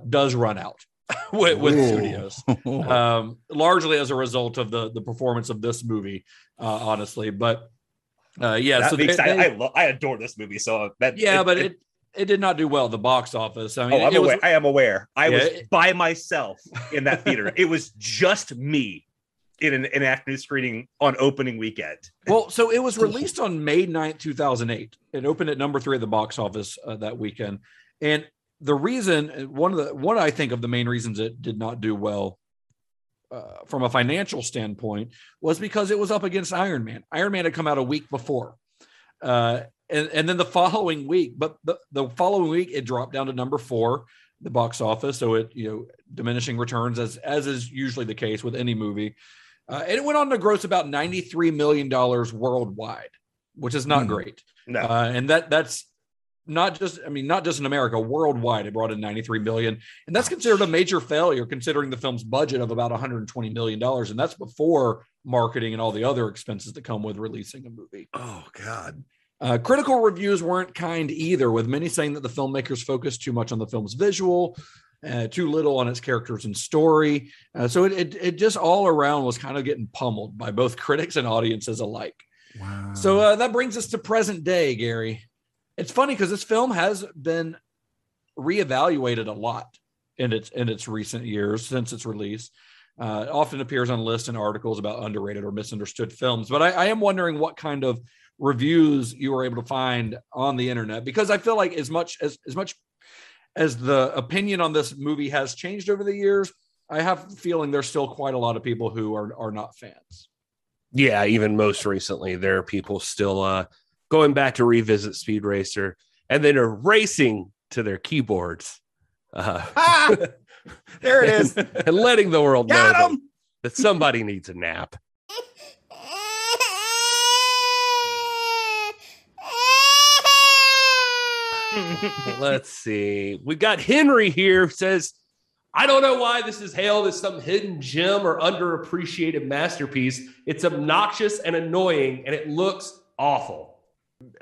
does run out with studios, largely as a result of the performance of this movie, honestly. But yeah, so I adore this movie. So but it did not do well at the box office. I mean, I am aware. I was by myself in that theater. It was just me in an afternoon screening on opening weekend. Well, so it was released on May 9th, 2008. It opened at number 3 at the box office that weekend. And the reason, one I think of the main reasons it did not do well from a financial standpoint was because it was up against Iron Man. Iron Man had come out a week before. And then the following week, the following week, it dropped down to number 4, the box office. So it, diminishing returns as is usually the case with any movie. And it went on to gross about $93 million worldwide, which is not great. No. And that's not just in America, worldwide, it brought in $93 million. And that's considered a major failure considering the film's budget of about $120 million. And that's before marketing and all the other expenses that come with releasing a movie. Oh, God. Critical reviews weren't kind either, with many saying that the filmmakers focused too much on the film's visual, too little on its characters and story. So it just all around was kind of getting pummeled by both critics and audiences alike. Wow. So that brings us to present day, Gary. It's funny because this film has been reevaluated a lot in its recent years since its release. It often appears on lists and articles about underrated or misunderstood films. But I am wondering what kind of reviews you were able to find on the internet, because I feel like as much as the opinion on this movie has changed over the years, I have a feeling there's still quite a lot of people who are not fans. Yeah, even most recently, there are people still going back to revisit Speed Racer and then are racing to their keyboards. There it is. And letting the world Got know him! that somebody needs a nap. Let's see. We got Henry here who says, I don't know why this is hailed as some hidden gem or underappreciated masterpiece. It's obnoxious and annoying, and it looks awful.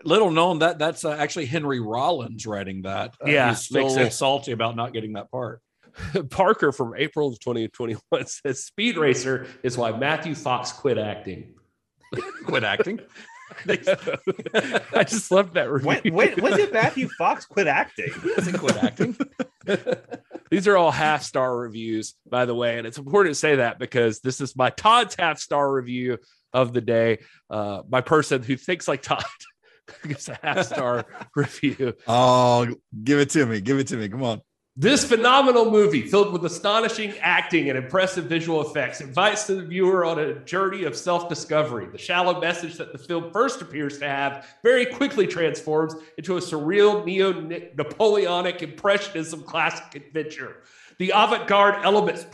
Little known that's actually Henry Rollins writing that. He's still a little salty about not getting that part. Parker from April of 2021 says Speed Racer is why Matthew Fox quit acting. Quit acting? I just love that review. When did Matthew Fox quit acting? He doesn't quit acting. These are all half-star reviews, by the way, and it's important to say that because this is my Todd's half-star review of the day. My person who thinks like Todd gives a half-star review. Oh, give it to me. Come on. This phenomenal movie, filled with astonishing acting and impressive visual effects, invites the viewer on a journey of self-discovery. The shallow message that the film first appears to have very quickly transforms into a surreal neo-Napoleonic impressionism classic adventure. The avant-garde elements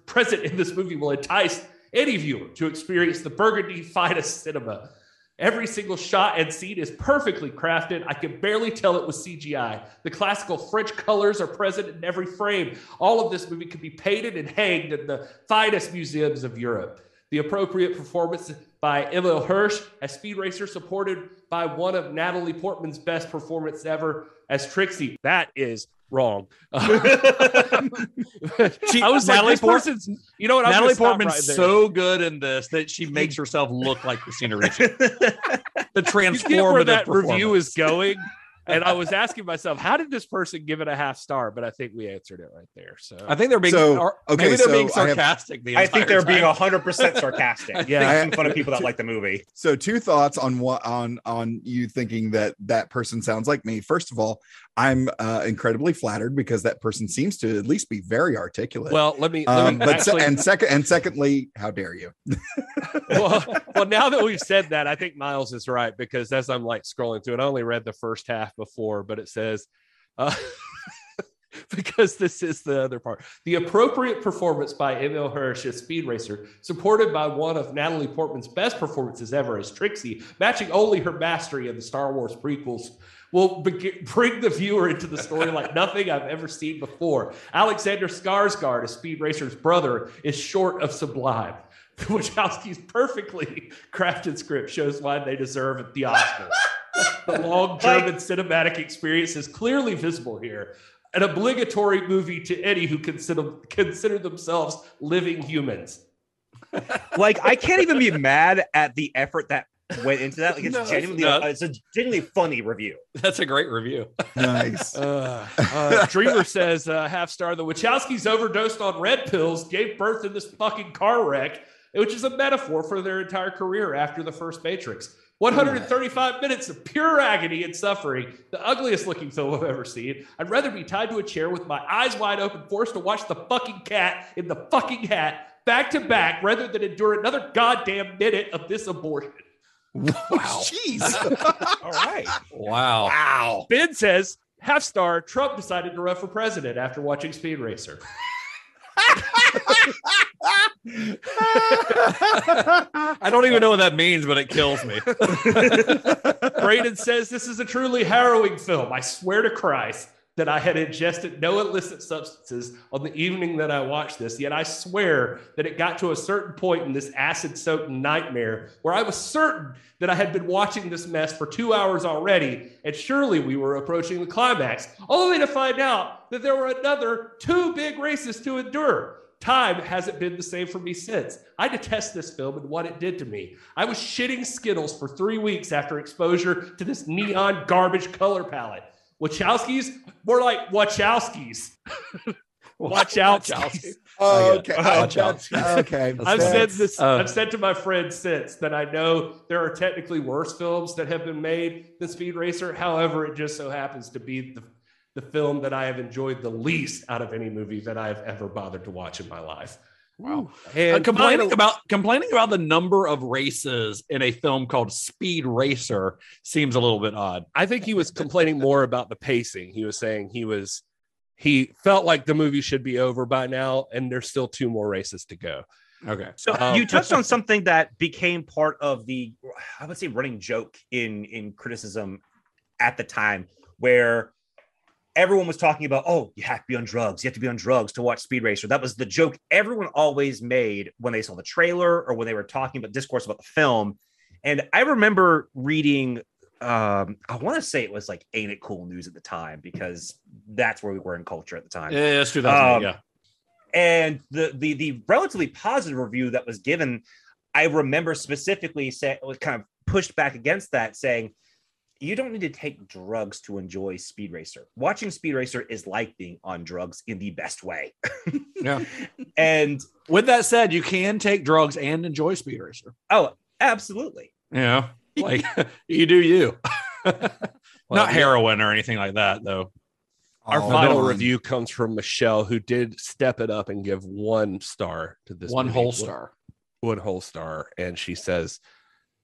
present in this movie will entice any viewer to experience the Burgundy finest cinema. Every single shot and scene is perfectly crafted. I can barely tell it was CGI. The classical French colors are present in every frame. All of this movie could be painted and hanged in the finest museums of Europe. The appropriate performance by Emil Hirsch as Speed Racer, supported by one of Natalie Portman's best performances ever as Trixie. That is wrong. I was Natalie like, this person's, you know what? Natalie Portman's so good in this that she makes herself look like Christina Ricci. The transformative where that review is going. And I was asking myself, how did this person give it a half star? But I think we answered it right there. So I think they're being being sarcastic. I think they're being 100% sarcastic. Yeah, making fun of people that like the movie. So 2 thoughts on what on you thinking that person sounds like me. First of all, I'm incredibly flattered because that person seems to at least be very articulate. Well, let me secondly, how dare you? well, now that we've said that, I think Miles is right, because as I'm like scrolling through it, I only read the first half before, but it says because this is the other part. The appropriate performance by Emil Hirsch as Speed Racer, supported by one of Natalie Portman's best performances ever as Trixie, matching only her mastery of the Star Wars prequels, will bring the viewer into the story like nothing I've ever seen before. Alexander Skarsgård as Speed Racer's brother is short of sublime. The Wachowskis' perfectly crafted script shows why they deserve the Oscar. The long German cinematic experience is clearly visible here. an obligatory movie to any who consider themselves living humans. Like, I can't even be mad at the effort that went into that. Like, it's it's a genuinely funny review. That's a great review. Nice. Dreamer says, half star, the Wachowskis overdosed on red pills, gave birth to this fucking car wreck, which is a metaphor for their entire career after the first Matrix. 135 minutes of pure agony and suffering, the ugliest looking film I've ever seen. I'd rather be tied to a chair with my eyes wide open, forced to watch the fucking cat in the fucking hat back to back, rather than endure another goddamn minute of this abortion. Wow. Jeez. All right. Wow. Ben says, half star, Trump decided to run for president after watching Speed Racer. I don't even know what that means, but it kills me. Brayden says, this is a truly harrowing film. I swear to Christ that I had ingested no illicit substances on the evening that I watched this, yet I swear that it got to a certain point in this acid-soaked nightmare where I was certain that I had been watching this mess for 2 hours already, and surely we were approaching the climax, only to find out that there were another 2 big races to endure. Time hasn't been the same for me since. I detest this film and what it did to me. I was shitting Skittles for 3 weeks after exposure to this neon garbage color palette. Wachowskis, more like Wachowskis. Wachowskis. Okay. Okay. I've said to my friends since that I know there are technically worse films that have been made than Speed Racer. However, it just so happens to be the film that I have enjoyed the least out of any movie that I have ever bothered to watch in my life. Wow. And complaining about the number of races in a film called Speed Racer seems a little bit odd. I think he was complaining more about the pacing. He was saying he felt like the movie should be over by now, and there's still 2 more races to go. Okay. So you touched on something that became part of the, I would say, running joke in criticism at the time, where everyone was talking about, oh, you have to be on drugs. You have to be on drugs to watch Speed Racer. That was the joke everyone always made when they saw the trailer or when they were talking about discourse about the film. And I remember reading, I want to say it was like Ain't It Cool News at the time, because that's where we were in culture at the time. Yeah, it's 2008, yeah. And the relatively positive review that was given, I remember specifically was kind of pushed back against that, saying, you don't need to take drugs to enjoy Speed Racer. Watching Speed Racer is like being on drugs in the best way. Yeah. And with that said, you can take drugs and enjoy Speed Racer. Oh, absolutely. Yeah. Like you do you. Not heroin or anything like that, though. Our final review comes from Michelle, who did step it up and give 1 star to this One movie. whole star. One whole star. And she says,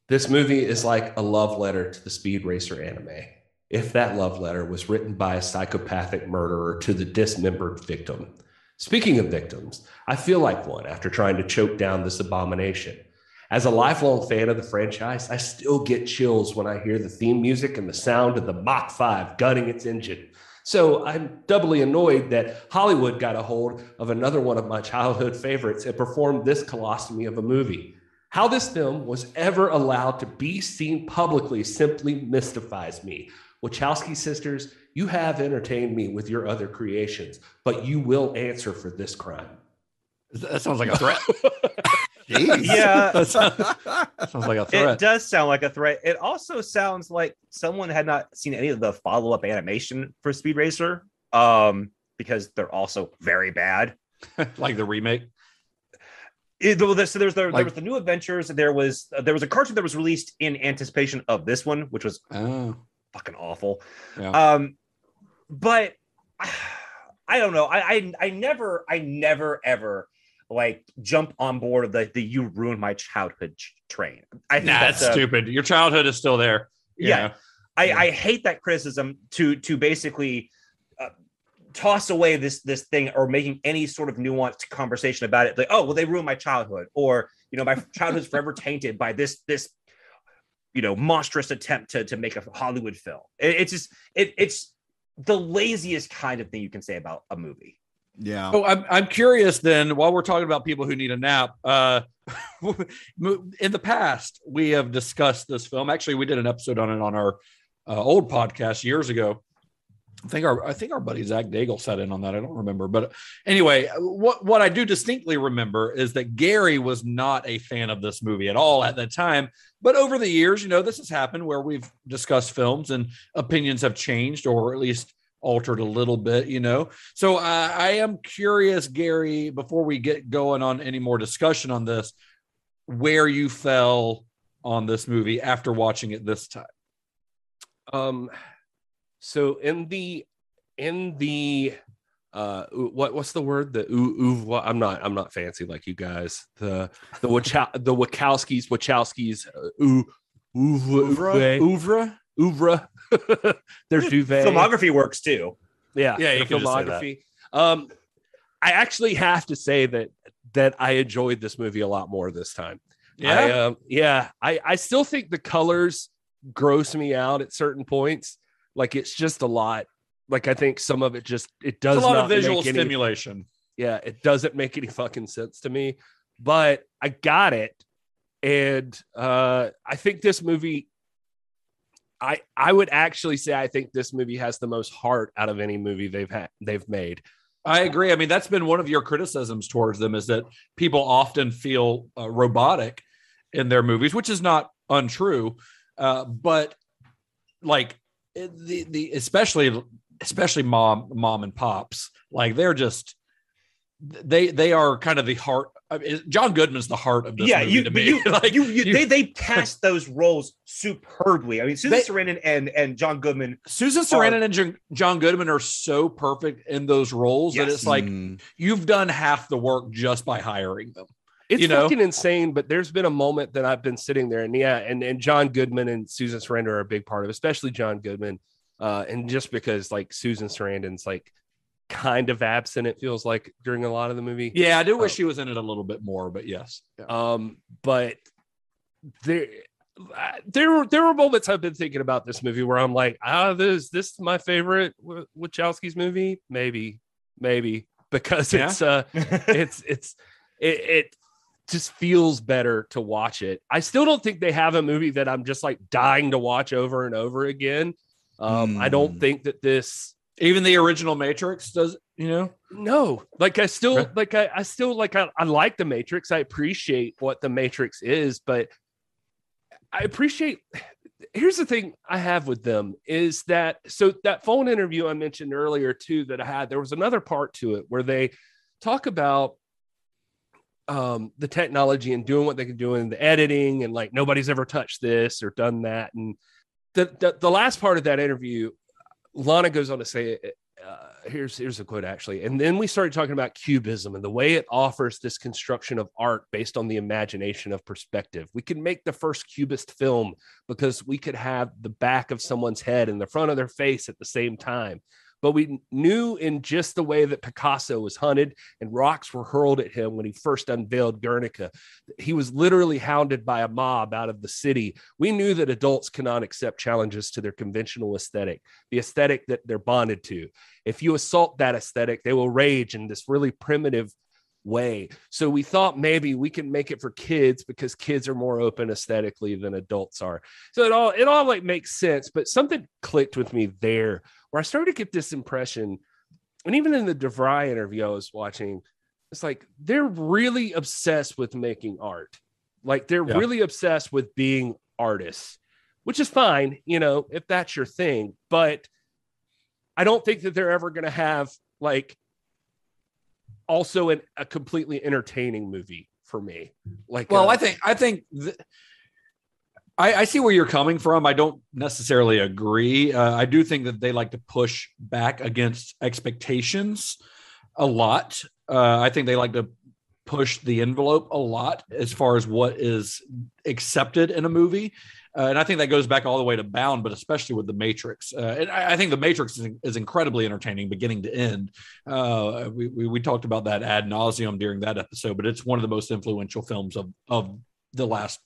this movie is like a love letter to the Speed Racer anime. If that love letter was written by a psychopathic murderer to the dismembered victim. Speaking of victims, I feel like one after trying to choke down this abomination. As a lifelong fan of the franchise, I still get chills when I hear the theme music and the sound of the Mach 5 gunning its engine. So I'm doubly annoyed that Hollywood got a hold of another one of my childhood favorites and performed this colostomy of a movie. How this film was ever allowed to be seen publicly simply mystifies me. Wachowski sisters, you have entertained me with your other creations, but you will answer for this crime. That sounds like a threat. Jeez. Yeah. Sounds like a threat. It does sound like a threat. It also sounds like someone had not seen any of the follow-up animation for Speed Racer, because they're also very bad. Like the remake. There was the New Adventures. There was a cartoon that was released in anticipation of this one, which was fucking awful. Yeah. But I don't know. I never ever like jump on board of the you ruined my childhood train. I think that's stupid. Your childhood is still there. Yeah. I hate that criticism to basically toss away this thing, or making any sort of nuanced conversation about it. Like, oh, well, they ruined my childhood, or, my childhood's forever tainted by this monstrous attempt to make a Hollywood film. It's the laziest kind of thing you can say about a movie. Yeah. Oh, I'm curious then, while we're talking about people who need a nap, in the past, we have discussed this film. Actually, we did an episode on it on our old podcast years ago. I think our buddy Zach Daigle sat in on that. I don't remember, but anyway, what I do distinctly remember is that Gary was not a fan of this movie at all at that time. But over the years, this has happened where we've discussed films and opinions have changed, or at least altered a little bit. So I am curious, Gary, before we get going on any more discussion on this, where you fell on this movie after watching it this time. So in the what's the word? The I'm not fancy like you guys. The Wachowskis oeuvre. Their duvet. Filmography works too. Yeah, filmography. I actually have to say that I enjoyed this movie a lot more this time. I still think the colors gross me out at certain points. Like, it's just a lot. Like, I think some of it does it's a lot not of visual make stimulation. It doesn't make any fucking sense to me, but I got it. And I think this movie, I would actually say, I think this movie has the most heart out of any movie they've made. I agree. I mean, that's been one of your criticisms towards them, is that people often feel robotic in their movies, which is not untrue. But like, especially mom and pops, like, they're just they are kind of the heart. I mean, John Goodman's the heart of this movie to me. They cast those roles superbly. I mean, Susan Sarandon and John Goodman. Susan Sarandon and John Goodman are so perfect in those roles that it's like you've done half the work just by hiring them. It's fucking insane, but there's been a moment that I've been sitting there and John Goodman and Susan Sarandon are a big part of it, especially John Goodman. And just because, like, Susan Sarandon's like kind of absent, it feels like, during a lot of the movie. Yeah, I do wish she was in it a little bit more, but yes. But there were moments I've been thinking about this movie where I'm like, this is my favorite Wachowskis movie, maybe because it just feels better to watch it. I still don't think they have a movie that I'm just like dying to watch over and over again. I don't think that this, even the original Matrix does, no, like I like the Matrix. I appreciate what the Matrix is, but here's the thing I have with them is that phone interview I mentioned earlier too, that I had, there was another part to it where they talk about the technology and doing what they can do in the editing, and like, nobody's ever touched this or done that. And the last part of that interview, Lana goes on to say, here's a quote actually. And then we started talking about cubism and the way it offers this construction of art based on the imagination of perspective. We could make the first cubist film because we could have the back of someone's head and the front of their face at the same time. But we knew in just the way that Picasso was hunted and rocks were hurled at him when he first unveiled Guernica, he was literally hounded by a mob out of the city. We knew that adults cannot accept challenges to their conventional aesthetic, the aesthetic that they're bonded to. If you assault that aesthetic, they will rage in this really primitive way. So we thought maybe we can make it for kids because kids are more open aesthetically than adults are. So it all like makes sense, but something clicked with me there where I started to get this impression, and even in the DeVry interview I was watching, it's like they're really obsessed with making art. Like they're really obsessed with being artists, which is fine, if that's your thing. But I don't think that they're ever going to have like also a completely entertaining movie for me. Like, well, I think I see where you're coming from. I don't necessarily agree. I do think that they like to push back against expectations a lot. I think they like to push the envelope a lot as far as what is accepted in a movie. And I think that goes back all the way to Bound, but especially with The Matrix. And I think The Matrix is incredibly entertaining beginning to end. We talked about that ad nauseum during that episode, but it's one of the most influential films of the last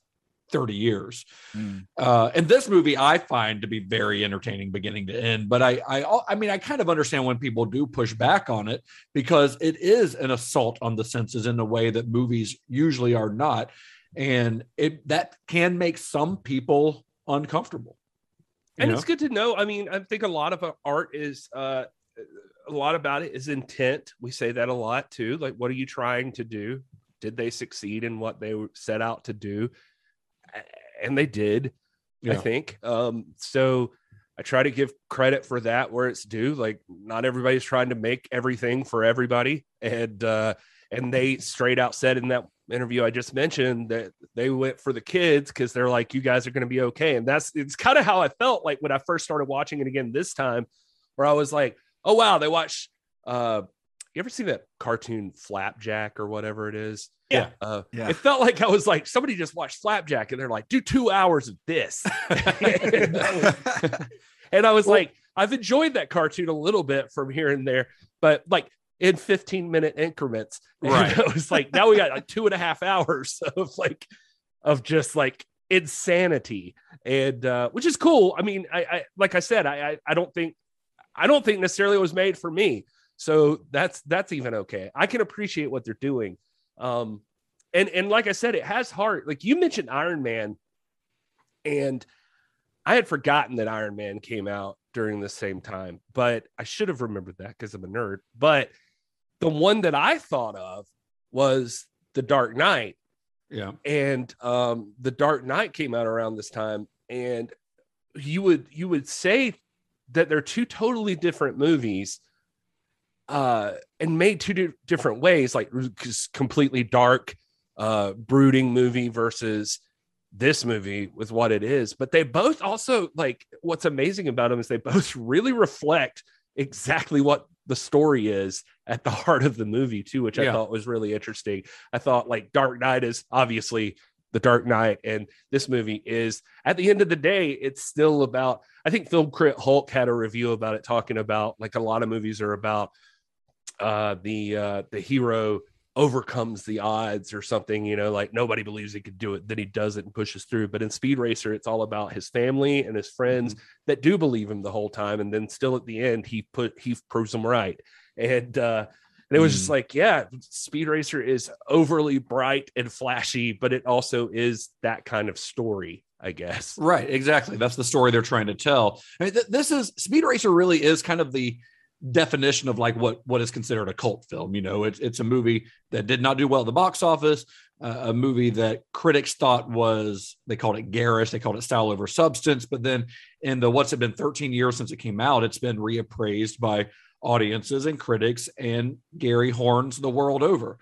30 years. And this movie I find to be very entertaining beginning to end. But I mean, I kind of understand when people do push back on it because it is an assault on the senses in a way that movies usually are not. And that can make some people uncomfortable. And it's good to know. I mean, I think a lot of art is a lot about it is intent. We say that a lot too. Like, what are you trying to do? Did they succeed in what they set out to do? And they did, I think. So I try to give credit for that where it's due. Like, not everybody's trying to make everything for everybody. And they straight out said in that interview I just mentioned that they went for the kids because they're like, you guys are going to be okay. And it's kind of how I felt like when I first started watching it again this time, where I was like, oh, wow, they watched, you ever see that cartoon Flapjack or whatever it is? Yeah. It felt like I was like, somebody just watched Flapjack and they're like, do 2 hours of this. And I was like, I've enjoyed that cartoon a little bit from here and there, but like in 15-minute increments. Right. And it was like, now we got like 2.5 hours of just like insanity. And which is cool. I mean, I like I said, I don't think necessarily it was made for me. So that's even okay. I can appreciate what they're doing. And like I said, it has heart. Like you mentioned Iron Man, and I had forgotten that Iron Man came out during the same time, but I should have remembered that because I'm a nerd. But the one that I thought of was The Dark Knight. Yeah. And The Dark Knight came out around this time, and you would say that they're two totally different movies, and made two different ways, like completely dark, brooding movie versus this movie with what it is. But they both also, like, what's amazing about them is they both really reflect exactly what the story is at the heart of the movie too, which I thought was really interesting. I thought like Dark Knight is obviously the Dark Knight, and this movie is, at the end of the day, it's still about, I think Film Crit Hulk had a review about it, talking about like a lot of movies are about the hero overcomes the odds or something, you know, like nobody believes he could do it, then he does it and pushes through. But in Speed Racer, it's all about his family and his friends that do believe him the whole time, and then still at the end he proves them right. And it was just like, yeah, Speed Racer is overly bright and flashy, but it also is that kind of story, I guess. Right, exactly. That's the story they're trying to tell. I mean, this is, Speed Racer really is kind of the definition of like what is considered a cult film. You know, it's a movie that did not do well at the box office, a movie that critics thought was, they called it garish, they called it style over substance, but then in the, what's it been, 13 years since it came out, it's been reappraised by audiences and critics and Gary Horns the world over.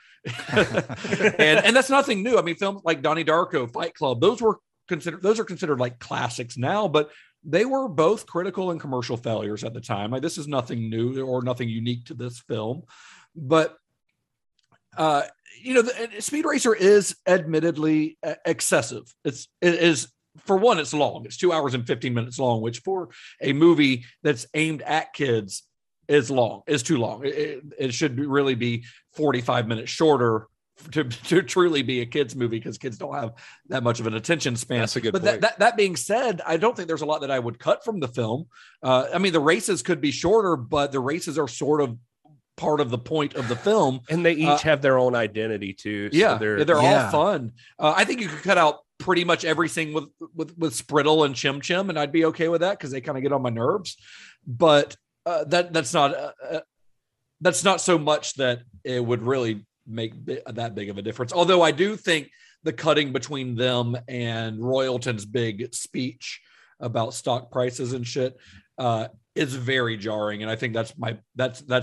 and that's nothing new. I mean, films like Donnie Darko, Fight Club, those are considered like classics now, but they were both critical and commercial failures at the time. Like, this is nothing new or nothing unique to this film, but you know, Speed Racer is admittedly excessive. It is, for one, it's long. It's 2 hours and 15 minutes long, which for a movie that's aimed at kids is too long. It should really be 45 minutes shorter to truly be a kids movie, because kids don't have that much of an attention span. That's a good point. That being said, I don't think there's a lot that I would cut from the film. I mean, the races could be shorter, but the races are sort of part of the point of the film, and they each have their own identity too. So yeah, they're all fun. I think you could cut out pretty much everything with Sprittle and Chim Chim, and I'd be okay with that because they kind of get on my nerves. But that's not so much that it would really make that big of a difference. Although I do think the cutting between them and Royalton's big speech about stock prices and shit is very jarring, and I think that's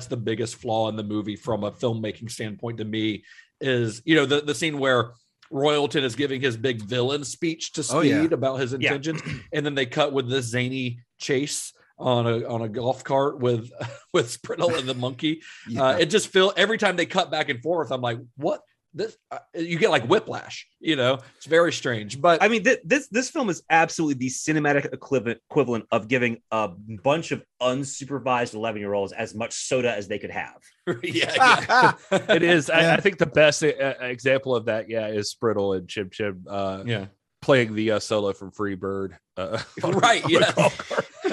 the biggest flaw in the movie from a filmmaking standpoint to me. Is, you know, the scene where Royalton is giving his big villain speech to Speed about his intentions, and then they cut with this zany chase on a golf cart with Sprittle and the monkey. It just feels, every time they cut back and forth, I'm like, what? This you get like whiplash, you know. It's very strange. But I mean, this film is absolutely the cinematic equivalent of giving a bunch of unsupervised 11-year-olds as much soda as they could have. yeah. It is. I think the best example of that, is Sprittle and Chim Chim playing the solo from Freebird. Right.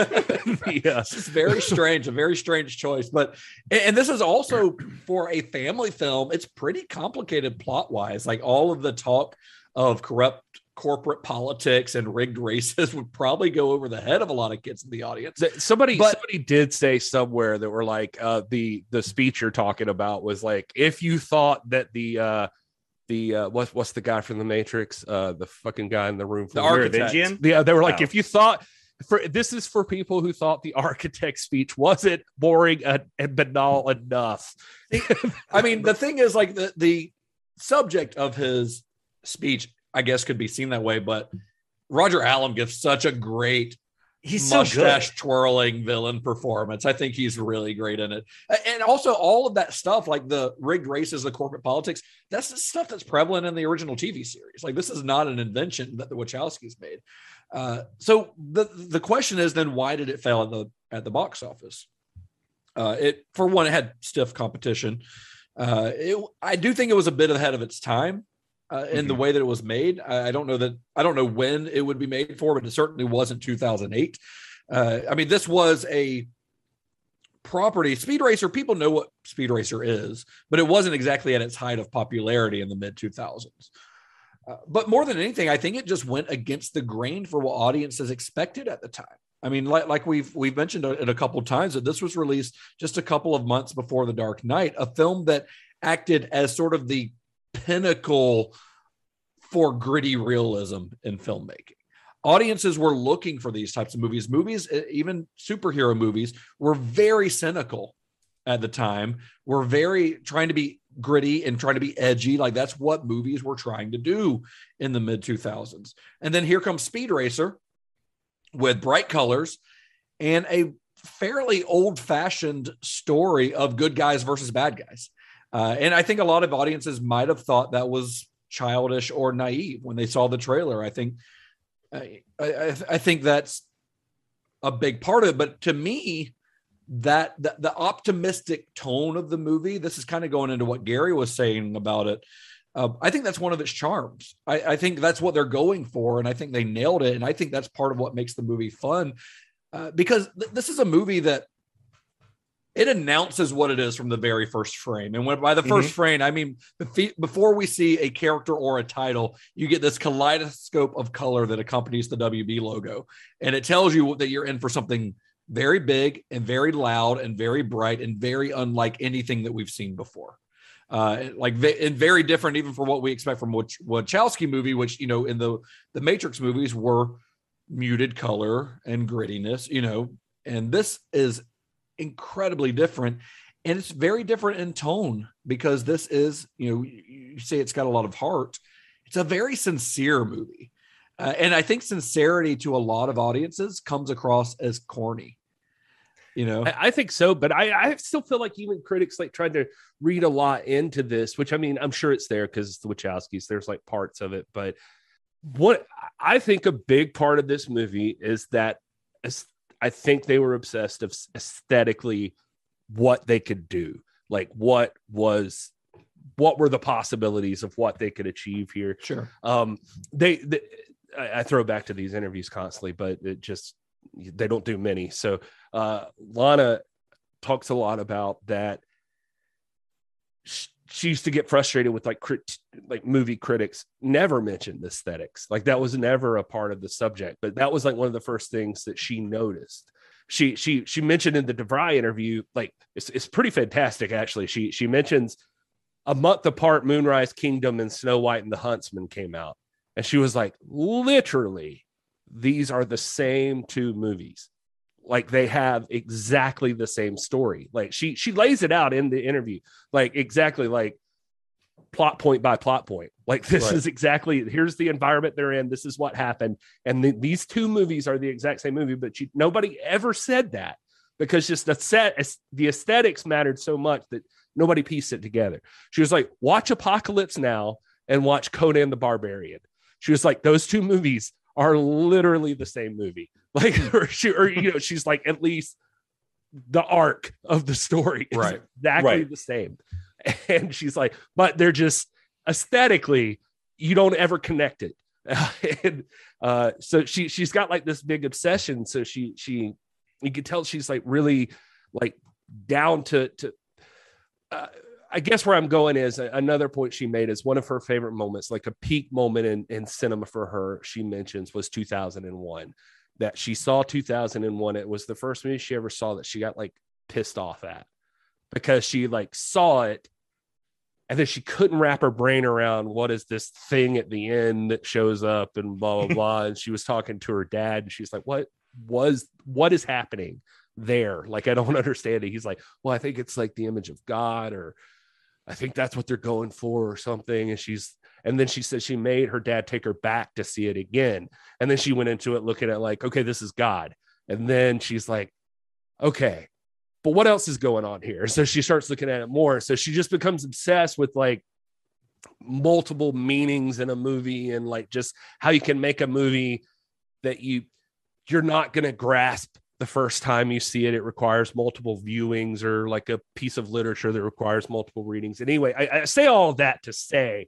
It's just very strange, a very strange choice. But, and this is also, for a family film, it's pretty complicated plot wise. Like, all of the talk of corrupt corporate politics and rigged races would probably go over the head of a lot of kids in the audience. Somebody did say somewhere that were like, the speech you're talking about was like, if you thought that what's the guy from the Matrix, the fucking guy in the room, the architect. Yeah, they were like, if you thought this is for people who thought the architect speech wasn't boring and banal enough. I mean, the thing is, like, the subject of his speech, I guess, could be seen that way, but Roger Allam gives such a great mustache twirling villain performance. I think he's really great in it. And also all of that stuff, like the rigged races, the corporate politics, that's the stuff that's prevalent in the original TV series. Like, this is not an invention that the Wachowskis made. So the question is then, why did it fail at the box office? It, for one, it had stiff competition. I do think it was a bit ahead of its time in the way that it was made. I don't know when it would be made for, but it certainly wasn't 2008. I mean, this was a property. Speed Racer, people know what Speed Racer is, but it wasn't exactly at its height of popularity in the mid 2000s. But more than anything, I think it just went against the grain for what audiences expected at the time. I mean, like we've mentioned it a couple of times, that this was released just a couple of months before The Dark Knight, a film that acted as sort of the pinnacle for gritty realism in filmmaking. Audiences were looking for these types of movies. Movies, even superhero movies, were very cynical at the time. Were very trying to be gritty and trying to be edgy. Like, that's what movies were trying to do in the mid 2000s. And then here comes Speed Racer with bright colors and a fairly old-fashioned story of good guys versus bad guys. And I think a lot of audiences might have thought that was childish or naive when they saw the trailer. I think that's a big part of it. But to me, that the optimistic tone of the movie, this is kind of going into what Gary was saying about it. I think that's one of its charms. I think that's what they're going for, and I think they nailed it. And I think that's part of what makes the movie fun, because this is a movie that it announces what it is from the very first frame. And by the first frame, I mean, before we see a character or a title, you get this kaleidoscope of color that accompanies the WB logo. And it tells you that you're in for something very big and very loud and very bright and very unlike anything that we've seen before. And very different even from what we expect from Wachowski movie, which, you know, in the Matrix movies were muted color and grittiness, you know, and this is incredibly different. And it's very different in tone, because this is, you know, you say it's got a lot of heart. It's a very sincere movie. And I think sincerity to a lot of audiences comes across as corny. You know, I think so, but I still feel like even critics like tried to read a lot into this, which, I mean, I'm sure it's there because it's the Wachowskis. There's like parts of it, but what I think a big part of this movie is that I think they were obsessed of aesthetically what they could do, like what were the possibilities of what they could achieve here. Sure. I throw back to these interviews constantly, but they don't do many. So Lana talks a lot about that. She used to get frustrated with like movie critics never mentioned aesthetics. Like, that was never a part of the subject, but that was like one of the first things that she noticed. She mentioned in the DeVry interview, like it's pretty fantastic. Actually, she mentions a month apart, Moonrise Kingdom and Snow White and the Huntsman came out. And she was like, literally, these are the same two movies. Like, they have exactly the same story. Like, she lays it out in the interview, like exactly like plot point by plot point. Like, this is exactly, here's the environment they're in. This is what happened. And these two movies are the exact same movie, but nobody ever said that, because just the aesthetics mattered so much that nobody pieced it together. She was like, watch Apocalypse Now and watch Conan the Barbarian. She was like, those two movies are literally the same movie. Like, she's like, at least the arc of the story is exactly the same. And she's like, but they're just aesthetically, you don't ever connect it. And so she's got like this big obsession. So she you can tell she's like really like down to I guess where I'm going is another point she made is one of her favorite moments, like a peak moment in cinema for her, she mentions was 2001, that she saw 2001. It was the first movie she ever saw that she got like pissed off at because she like saw it and then she couldn't wrap her brain around what is this thing at the end that shows up and blah, blah, blah. And she was talking to her dad and she's like, what is happening there? Like, I don't understand it. He's like, well, I think it's like the image of God, or I think that's what they're going for or something. And then she said she made her dad take her back to see it again. And then she went into it looking at like, okay, this is God. And then she's like, okay, but what else is going on here? So she starts looking at it more. So she just becomes obsessed with like multiple meanings in a movie and like just how you can make a movie that you're not going to grasp the first time you see it. It requires multiple viewings, or like a piece of literature that requires multiple readings. Anyway, I say all of that to say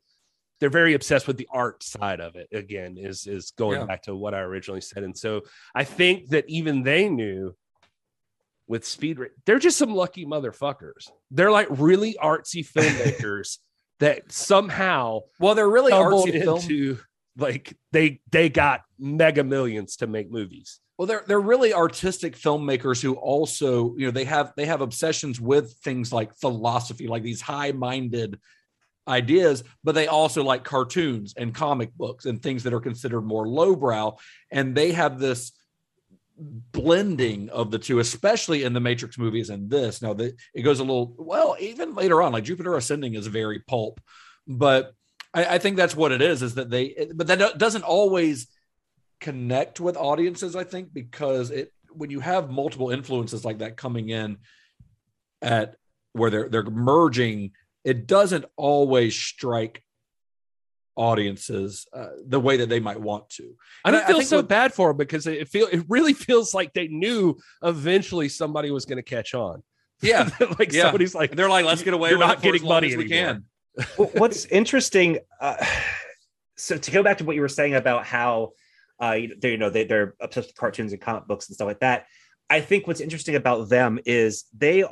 they're very obsessed with the art side of it. Again, is going back to what I originally said. And so I think that even they knew with Speed Racer, they're just some lucky motherfuckers. They're like really artsy filmmakers that somehow, well, they're really artsy into like they got mega millions to make movies. Well, they're really artistic filmmakers who also, they have obsessions with things like philosophy, like these high-minded ideas, but they also like cartoons and comic books and things that are considered more lowbrow. And they have this blending of the two, especially in the Matrix movies and this. Now, it goes a little, well, even later on, like Jupiter Ascending is very pulp, but I think that's what it is that but that doesn't always connect with audiences, I think, because when you have multiple influences like that coming in at where they're merging, it doesn't always strike audiences the way that they might want to. And I feel so bad for them because it really feels like they knew eventually somebody was going to catch on. Yeah, somebody's like, they're like, let's get away. You're with not it getting money as we can. Well, what's interesting, so to go back to what you were saying about how they're obsessed with cartoons and comic books and stuff like that. I think what's interesting about them is they're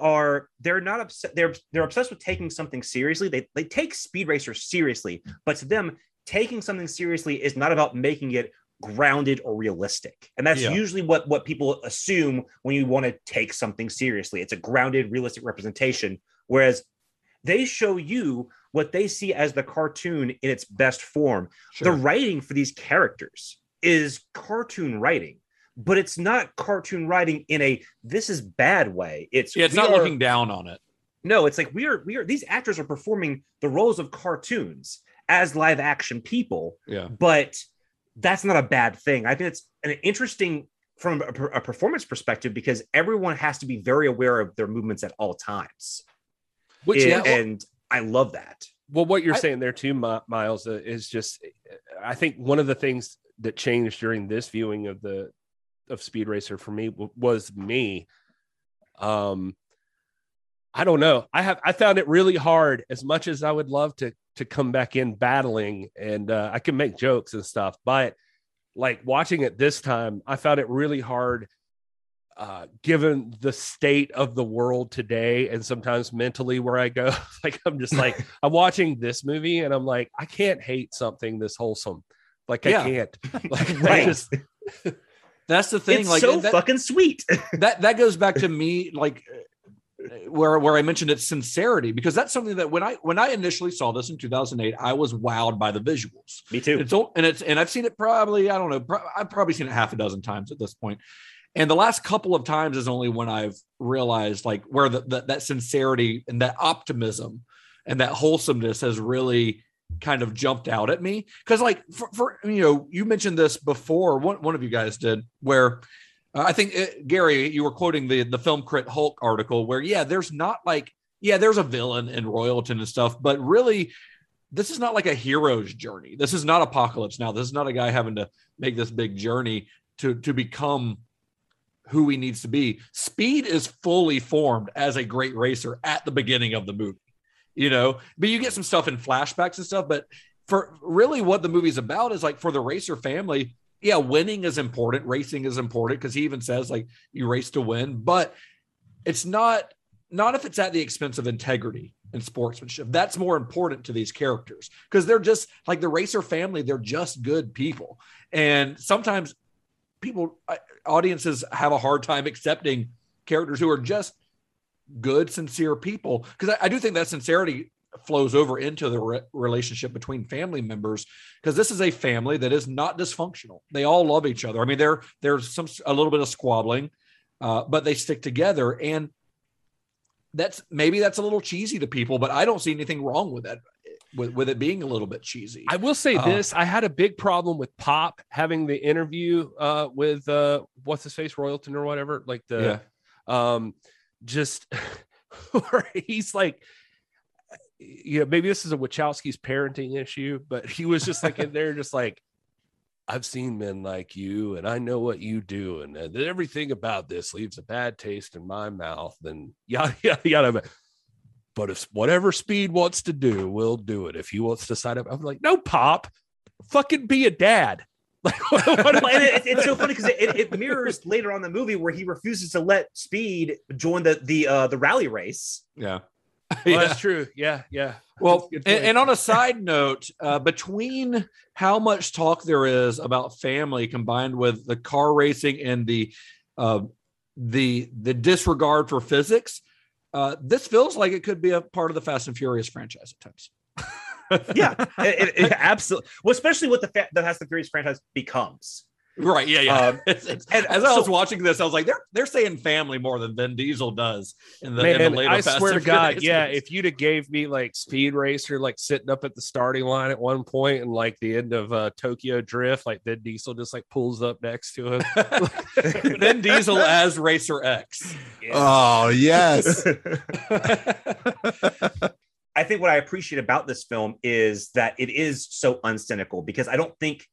not upset. They're obsessed with taking something seriously. They take Speed Racer seriously, but to them, taking something seriously is not about making it grounded or realistic. And that's usually what people assume when you want to take something seriously. It's a grounded, realistic representation. Whereas they show you what they see as the cartoon in its best form. Sure. The writing for these characters is cartoon writing, but it's not cartoon writing in a this is bad way. It's not looking down on it. No, it's like we are these actors are performing the roles of cartoons as live action people. Yeah, but that's not a bad thing. I think it's an interesting from a performance perspective because everyone has to be very aware of their movements at all times. And I love that. Well, what you're saying there too, Miles, is just, I think one of the things that changed during this viewing of Speed Racer for me was me. I don't know. I found it really hard, as much as I would love to come back in battling and I can make jokes and stuff, but like watching it this time, I found it really hard given the state of the world today and sometimes mentally where I go, like, I'm just like, I'm watching this movie and I'm like, I can't hate something this wholesome. Like, I can't. Like, right. That's the thing. It's like so fucking sweet. that goes back to me, like where I mentioned its sincerity, because that's something that when I initially saw this in 2008, I was wowed by the visuals. Me too. And I've seen it probably, I don't know, I've probably seen it half a dozen times at this point. And the last couple of times is only when I've realized like where that sincerity and that optimism and that wholesomeness has really kind of jumped out at me. Because like for you mentioned this before, one of you guys did, where I think Gary, you were quoting the Film Crit Hulk article where there's not like there's a villain in Royalton and stuff, but really this is not like a hero's journey. This is not Apocalypse Now. This is not a guy having to make this big journey to become who he needs to be. Speed is fully formed as a great racer at the beginning of the movie, but you get some stuff in flashbacks and stuff, but for really what the movie's about is like for the racer family, winning is important. Racing is important because he even says like you race to win, but it's not if it's at the expense of integrity. and sportsmanship. That's more important to these characters because they're just like the RACER family. They're just good people. And sometimes audiences have a hard time accepting characters who are just good, sincere people. Because I do think that sincerity flows over into the relationship between family members, because this is a family that is not dysfunctional. They all love each other. I mean, there's a little bit of squabbling, but they stick together. And that's a little cheesy to people, but I don't see anything wrong with that, with it being a little bit cheesy. I will say this. I had a big problem with Pop having the interview with what's his face, Royalton or whatever, like just where he's like, maybe this is a Wachowski's parenting issue, but he was just like in there, just like, I've seen men like you, and I know what you do, and everything about this leaves a bad taste in my mouth, and yada, yada, yada. But if whatever Speed wants to do, we'll do it. If he wants to sign up, I'm like, no, Pop, fucking be a dad. It's so funny because it mirrors later on in the movie where he refuses to let Speed join the rally race. Yeah. Well, that's true. Yeah. Well, and on a side note, between how much talk there is about family combined with the car racing and the disregard for physics, this feels like it could be a part of the Fast and Furious franchise at times. Yeah, it absolutely. Well, especially what the Fast and Furious franchise becomes. Right. Yeah. And as I was watching this, I was like, they're saying family more than Vin Diesel does in the later I Fast swear and to God, Furious. if you'd have gave me like Speed Racer, like sitting up at the starting line at one point and like the end of Tokyo Drift, like Vin Diesel just like pulls up next to him. Vin Diesel as Racer X. Yeah. Oh, yes. I think what I appreciate about this film is that it is so uncynical, because I don't think,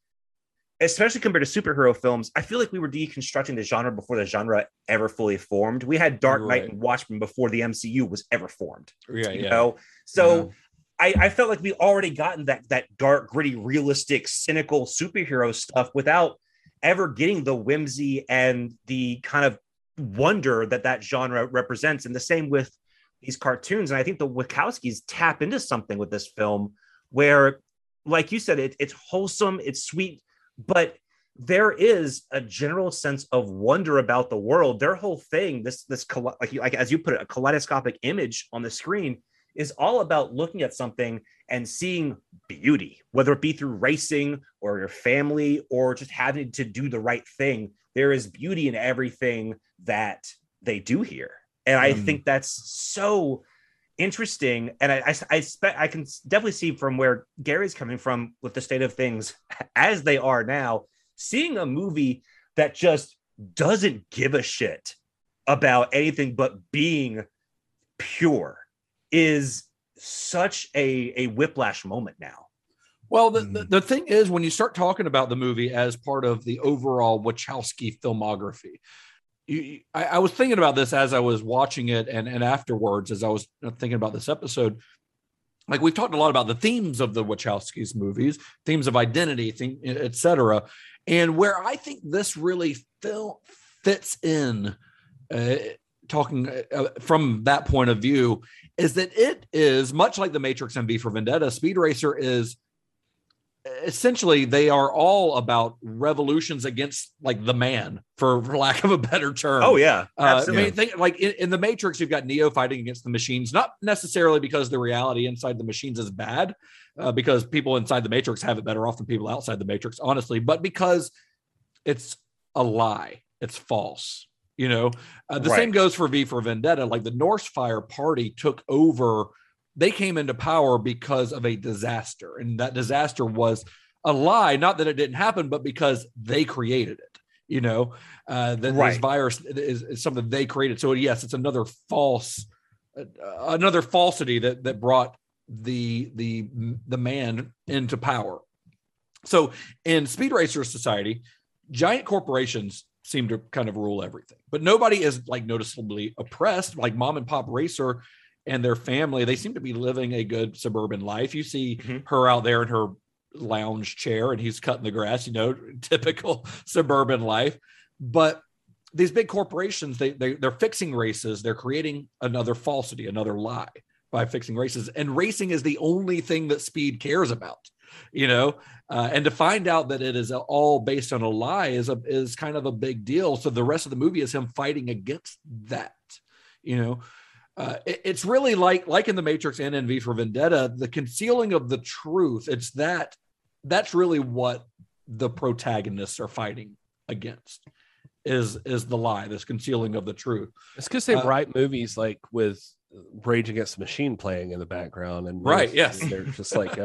especially compared to superhero films, I feel like we were deconstructing the genre before the genre ever fully formed. We had Dark Knight and Watchmen before the MCU was ever formed. You know? So I felt like we already gotten that dark, gritty, realistic, cynical superhero stuff without ever getting the whimsy and the kind of wonder that genre represents. And the same with these cartoons. And I think the Wachowskis tap into something with this film where, like you said, it's wholesome, it's sweet, but there is a general sense of wonder about the world. Their whole thing, this like as you put it, a kaleidoscopic image on the screen, is all about looking at something and seeing beauty, whether it be through racing or your family or just having to do the right thing. There is beauty in everything that they do here. And I think that's so interesting. And I can definitely see from where Gary's coming from with the state of things as they are now, seeing a movie that just doesn't give a shit about anything but being pure is such a whiplash moment now. Well, the thing is, when you start talking about the movie as part of the overall Wachowski filmography, I was thinking about this as I was watching it and afterwards, as I was thinking about this episode. Like, we've talked a lot about the themes of the Wachowskis movies, themes of identity, etc. And where I think this really fits in, talking from that point of view, is that it is much like The Matrix and V for Vendetta. Speed Racer is essentially, they are all about revolutions against like the man, for lack of a better term. Oh yeah, absolutely. I mean, like in the Matrix, you've got Neo fighting against the machines, not necessarily because the reality inside the machines is bad, because people inside the Matrix have it better off than people outside the Matrix, honestly, but because it's a lie, it's false. You know, the same goes for V for Vendetta. Like the Norse Fire Party took over. They came into power because of a disaster, and that disaster was a lie. Not that it didn't happen, but because they created it. You know, this virus is something they created. So yes, it's another falsity that brought the man into power. So in Speed Racer society, giant corporations seem to kind of rule everything, but nobody is like noticeably oppressed. Like Mom and Pop Racer and their family, they seem to be living a good suburban life. You see her out there in her lounge chair and he's cutting the grass, you know, typical suburban life. But these big corporations, they're fixing races. They're creating another falsity, another lie by fixing races. And racing is the only thing that Speed cares about, you know, and to find out that it is all based on a lie is kind of a big deal. So the rest of the movie is him fighting against that, you know. It's really like in The Matrix and in V for Vendetta, the concealing of the truth. It's that's really what the protagonists are fighting against is the lie, this concealing of the truth. It's because they write movies like with Rage Against the Machine playing in the background, and right, yes, they're just like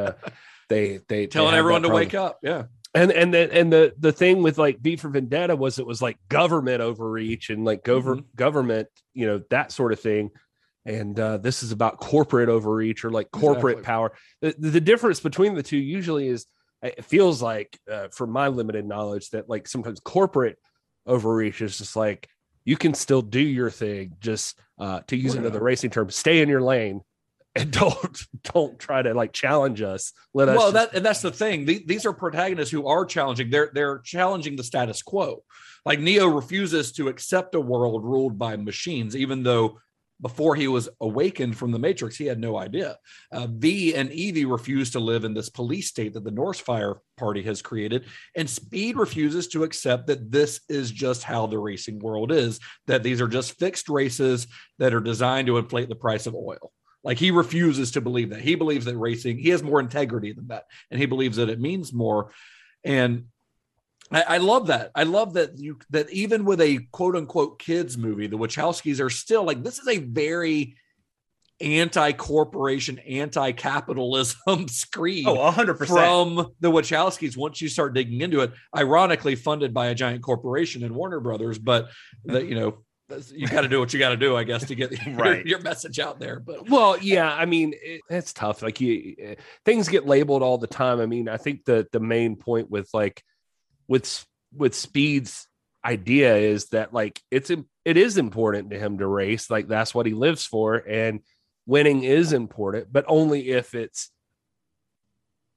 they telling everyone to wake up, yeah. And the thing with like V for Vendetta was it was like government overreach and like government, you know, that sort of thing. And this is about corporate overreach or like corporate power. The difference between the two usually is, it feels like, from my limited knowledge, that like sometimes corporate overreach is just like, you can still do your thing, just to use another racing term, stay in your lane and don't try to like challenge us. That's the thing. These are protagonists who are challenging. They're challenging the status quo. Like Neo refuses to accept a world ruled by machines, even though before he was awakened from the Matrix, he had no idea. V and Evie refuse to live in this police state that the Norse Fire Party has created. And Speed refuses to accept that this is just how the racing world is, that these are just fixed races that are designed to inflate the price of oil. Like he refuses to believe that. He believes that racing, he has more integrity than that. And he believes that it means more. And I love that. I love that that even with a quote unquote kids movie, the Wachowskis are still like, this is a very anti-corporation, anti-capitalism screed. 100% from the Wachowskis. Once you start digging into it, ironically funded by a giant corporation in Warner Brothers, but you know, you got to do what you got to do, I guess, to get your message out there. But well, yeah, I mean, it's tough. Like things get labeled all the time. I mean, I think the main point with Speed's idea is that like it is important to him to race. Like that's what he lives for, and winning is important, but only if it's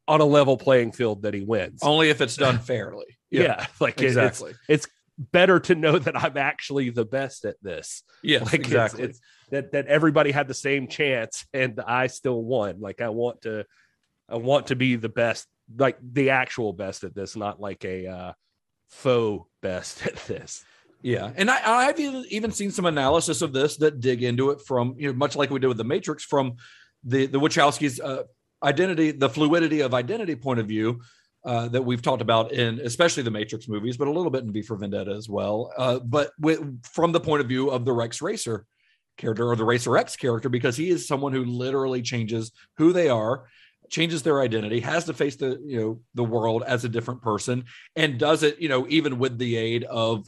on a level playing field that he wins. Only if it's done fairly. Yeah, like exactly. It's better to know that I'm actually the best at this. Yeah, like exactly. It's that everybody had the same chance and I still won. Like I want to be the best, like the actual best at this, not like a faux best at this. Yeah, and I've even seen some analysis of this that dig into it from, you know, much like we did with the Matrix, from the Wachowskis' identity, the fluidity of identity point of view that we've talked about in especially the Matrix movies, but a little bit in V for Vendetta as well. But from the point of view of the Rex Racer character, or the Racer X character, because he is someone who literally changes who they are, changes their identity, has to face the world as a different person, and does it, you know, even with the aid of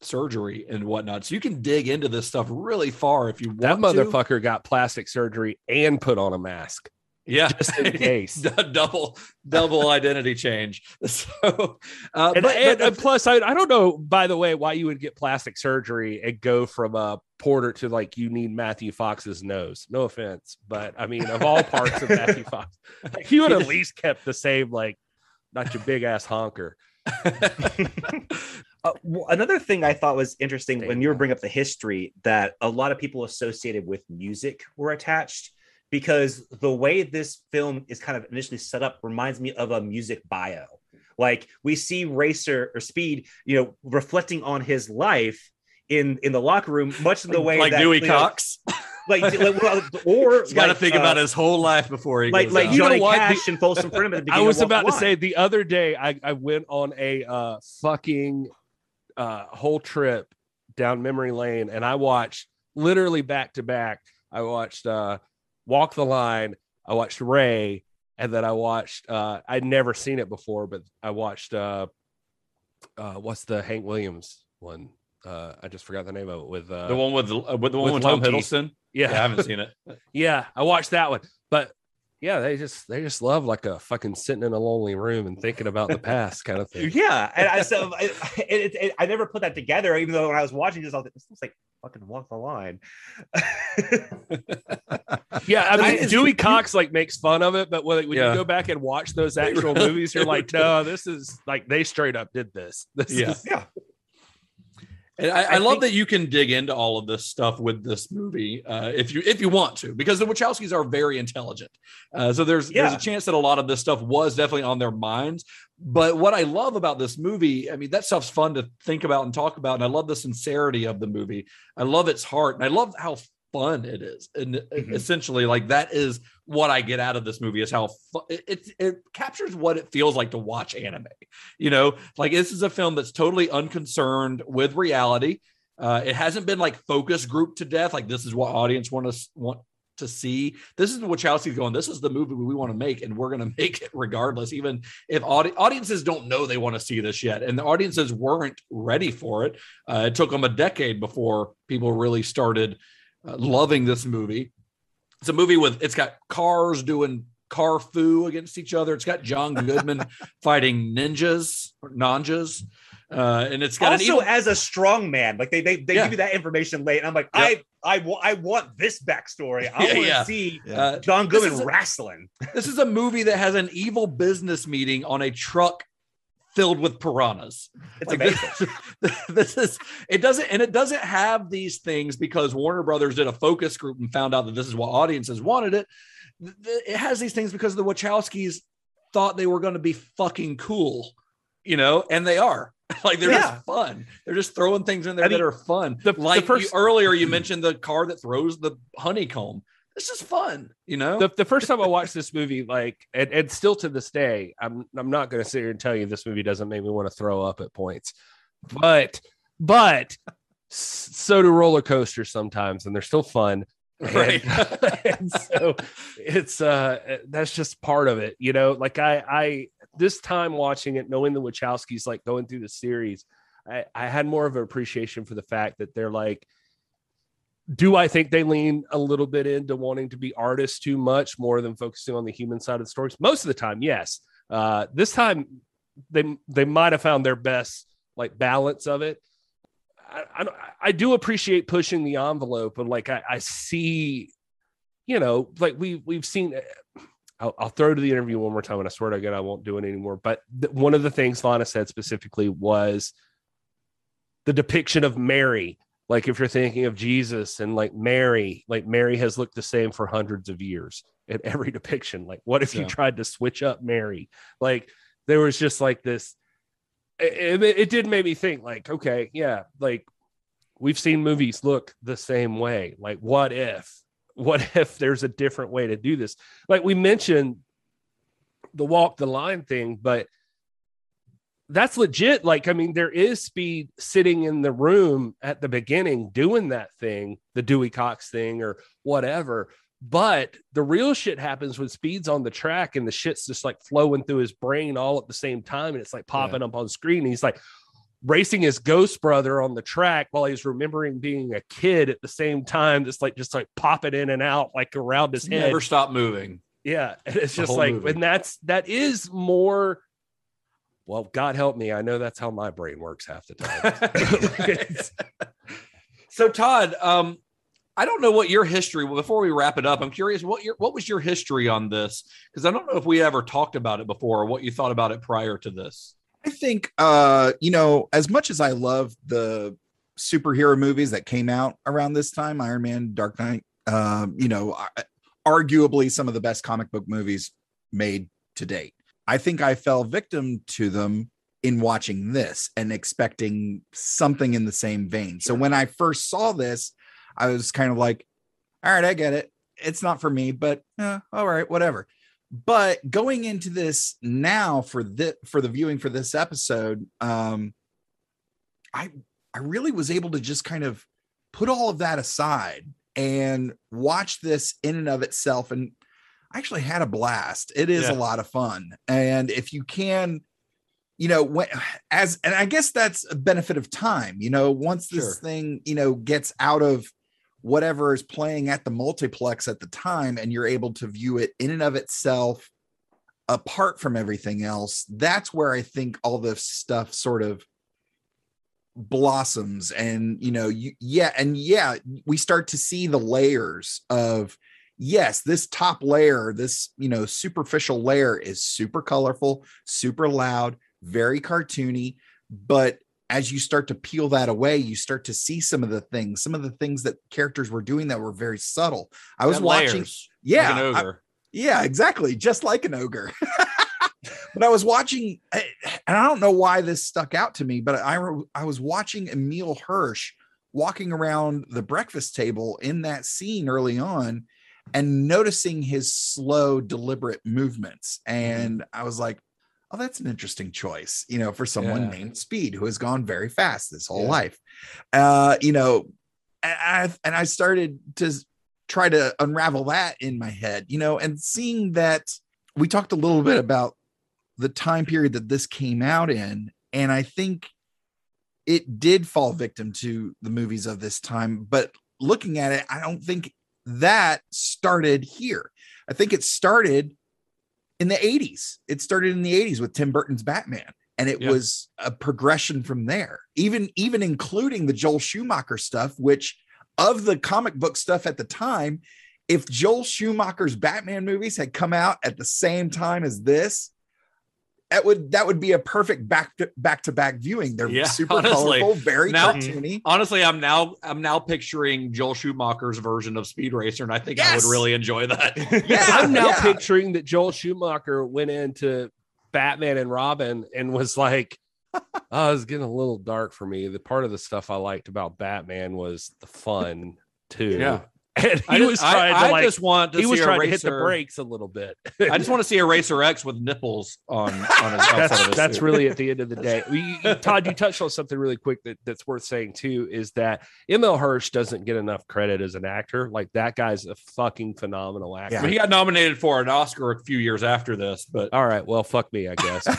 surgery and whatnot. So you can dig into this stuff really far if you want. That motherfucker got plastic surgery and put on a mask. Yeah, just in case. double identity change. So, and plus, I don't know, by the way, why you would get plastic surgery and go from a Porter to like you need Matthew Fox's nose. No offense, but I mean, of all parts of Matthew Fox, he would at least kept the same, like, not your big ass honker. Another thing I thought was interesting when you were bringing up the history, that a lot of people associated with music were attached, because the way this film is kind of initially set up reminds me of a music bio. Like we see Racer or Speed, you know, reflecting on his life in the locker room, much in the way like that Dewey Cox. Or he's got to think about his whole life before he goes out. Johnny Cash and Folsom Prison at the beginning. I was about to say the other day I went on a fucking whole trip down memory lane, and I watched literally back to back. I watched Walk the Line, I watched Ray, and then I watched I'd never seen it before, but I watched what's the Hank Williams one? I just forgot the name of it, with the one with Tom Hiddleston. Yeah, I haven't seen it. Yeah, I watched that one. But yeah, they just love like a fucking sitting in a lonely room and thinking about the past kind of thing. Yeah, and I never put that together, even though when I was watching this, I was like, this looks like fucking Walk the Line. Yeah, I mean, Dewey Cox like makes fun of it, but when you go back and watch those actual movies, you're like, no, this is like they straight up did this. And I love that you can dig into all of this stuff with this movie if you want to, because the Wachowskis are very intelligent. So there's a chance that a lot of this stuff was definitely on their minds. But what I love about this movie, I mean, that stuff's fun to think about and talk about. And I love the sincerity of the movie. I love its heart. And I love how fun it is. And essentially, like, that is what I get out of this movie, is how it captures what it feels like to watch anime. You know, like, this is a film that's totally unconcerned with reality. It hasn't been like focus group to death. Like, this is what audience want to see. This is the Wachowskis going, this is the movie we want to make, and we're going to make it regardless, even if audiences don't know they want to see this yet, and the audiences weren't ready for it. It took them a decade before people really started loving this movie. It's a movie it's got cars doing car fu against each other. It's got John Goodman fighting ninjas or nanjas. And it's got also as a strong man. Like they give you that information late. And I'm like, yep. I want this backstory. I want to see John Goodman wrestling. This is a movie that has an evil business meeting on a truck filled with piranhas. It's like, amazing. It doesn't have these things because Warner Brothers did a focus group and found out that this is what audiences wanted it. It has these things because the Wachowskis thought they were going to be fucking cool, you know, and they are. Like, they're just fun. They're just throwing things in there that are fun. Earlier you mentioned the car that throws the honeycomb. It's just fun, you know. The first time I watched this movie, like, and still to this day, I'm not going to sit here and tell you this movie doesn't make me want to throw up at points, but so do roller coasters sometimes, and they're still fun, right? And so it's that's just part of it, you know. Like, I this time watching it, knowing the Wachowskis, like, going through the series, I had more of an appreciation for the fact that they're like, do I think they lean a little bit into wanting to be artists too much, more than focusing on the human side of the stories? Most of the time, yes. This time, they might have found their best, like, balance of it. I do appreciate pushing the envelope, and like, I see, you know, like, we've seen. I'll throw to the interview one more time, and I swear to God I won't do it anymore. But one of the things Lana said specifically was the depiction of Mary. Like, if you're thinking of Jesus and like Mary has looked the same for hundreds of years in every depiction. Like, what if you tried to switch up Mary? Like, there was just like this, it did make me think, like, okay, yeah, like, we've seen movies look the same way. Like, what if there's a different way to do this? Like, we mentioned the walk the line thing, but that's legit. Like, I mean, there is Speed sitting in the room at the beginning doing that thing, the Dewey Cox thing or whatever. But the real shit happens when Speed's on the track and the shit's just like flowing through his brain all at the same time. And it's like popping up on screen. And he's like racing his ghost brother on the track while he's remembering being a kid at the same time. That's like just like popping in and out, like, around his head. Never stop moving. Yeah. And it's just like, movie. And that is more. Well, God help me. I know that's how my brain works half the time. So, Todd, I don't know what your history. Well, before we wrap it up, I'm curious what was your history on this? Because I don't know if we ever talked about it before, or what you thought about it prior to this. I think, you know, as much as I love the superhero movies that came out around this time, Iron Man, Dark Knight, you know, arguably some of the best comic book movies made to date. I think I fell victim to them in watching this and expecting something in the same vein. So when I first saw this, I was kind of like, all right, I get it. It's not for me, but all right, whatever. But going into this now for the viewing for this episode, I really was able to just kind of put all of that aside and watch this in and of itself. And I actually had a blast. It is a lot of fun. And if you can, you know, and I guess that's a benefit of time, you know, once this thing, you know, gets out of whatever is playing at the multiplex at the time, and you're able to view it in and of itself, apart from everything else, that's where I think all this stuff sort of blossoms. And, you know, we start to see the layers of, yes, this top layer, this, you know, superficial layer is super colorful, super loud, very cartoony, but as you start to peel that away, you start to see some of the things that characters were doing that were very subtle. I was watching, like an ogre. Yeah, exactly. Just like an ogre. But I was watching, and I don't know why this stuck out to me, but I was watching Emile Hirsch walking around the breakfast table in that scene early on and noticing his slow, deliberate movements. And I was like, oh, that's an interesting choice, for someone named Speed, who has gone very fast this whole life. And I started to try to unravel that in my head, and seeing that we talked a little bit about the time period that this came out in. And I think it did fall victim to the movies of this time, but looking at it, I don't think that started here. I think it started in the 80s. It started in the 80s with Tim Burton's Batman. And it was a progression from there, even including the Joel Schumacher stuff, which of the comic book stuff at the time, if Joel Schumacher's Batman movies had come out at the same time as this, that would be a perfect back-to-back viewing. They're super colorful, very cartoony. Honestly, I'm now picturing Joel Schumacher's version of Speed Racer, and I think I would really enjoy that. I'm now picturing that Joel Schumacher went into Batman and Robin and was like, oh, it's getting a little dark for me. The part of the stuff I liked about Batman was the fun too. Yeah. And he was trying to hit the brakes a little bit. I just want to see a Racer X with nipples on his outside of his that's suit. really at the end of the day. Todd, you touched on something really quick that's worth saying too, is that Emile Hirsch doesn't get enough credit as an actor. Like, that guy's a fucking phenomenal actor. Yeah. He got nominated for an Oscar a few years after this, but all right, well, fuck me, I guess. But,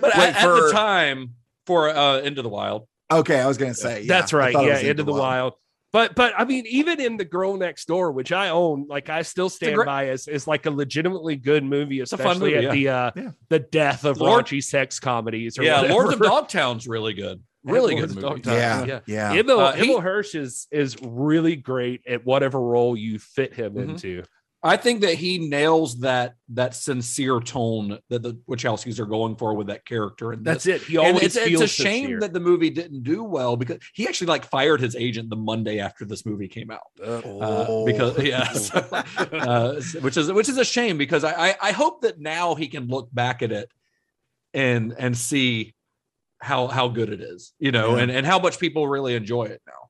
but at the time for Into the Wild. Okay, I was going to say. That's right. Yeah, Into the Wild. But I mean, even in The Girl Next Door, which I own, like, I still stand by as like a legitimately good movie, especially at the death of raunchy sex comedies. Or whatever. Lords of Dogtown's really good. Really good movie. Yeah. Emile Hirsch is really great at whatever role you fit him into. I think that he nails that sincere tone that the Wachowskis are going for with that character. And that's it. He always it's a shame that the movie didn't do well, because he actually fired his agent the Monday after this movie came out. Which is a shame, because I hope that now he can look back at it and see how good it is, and how much people really enjoy it now.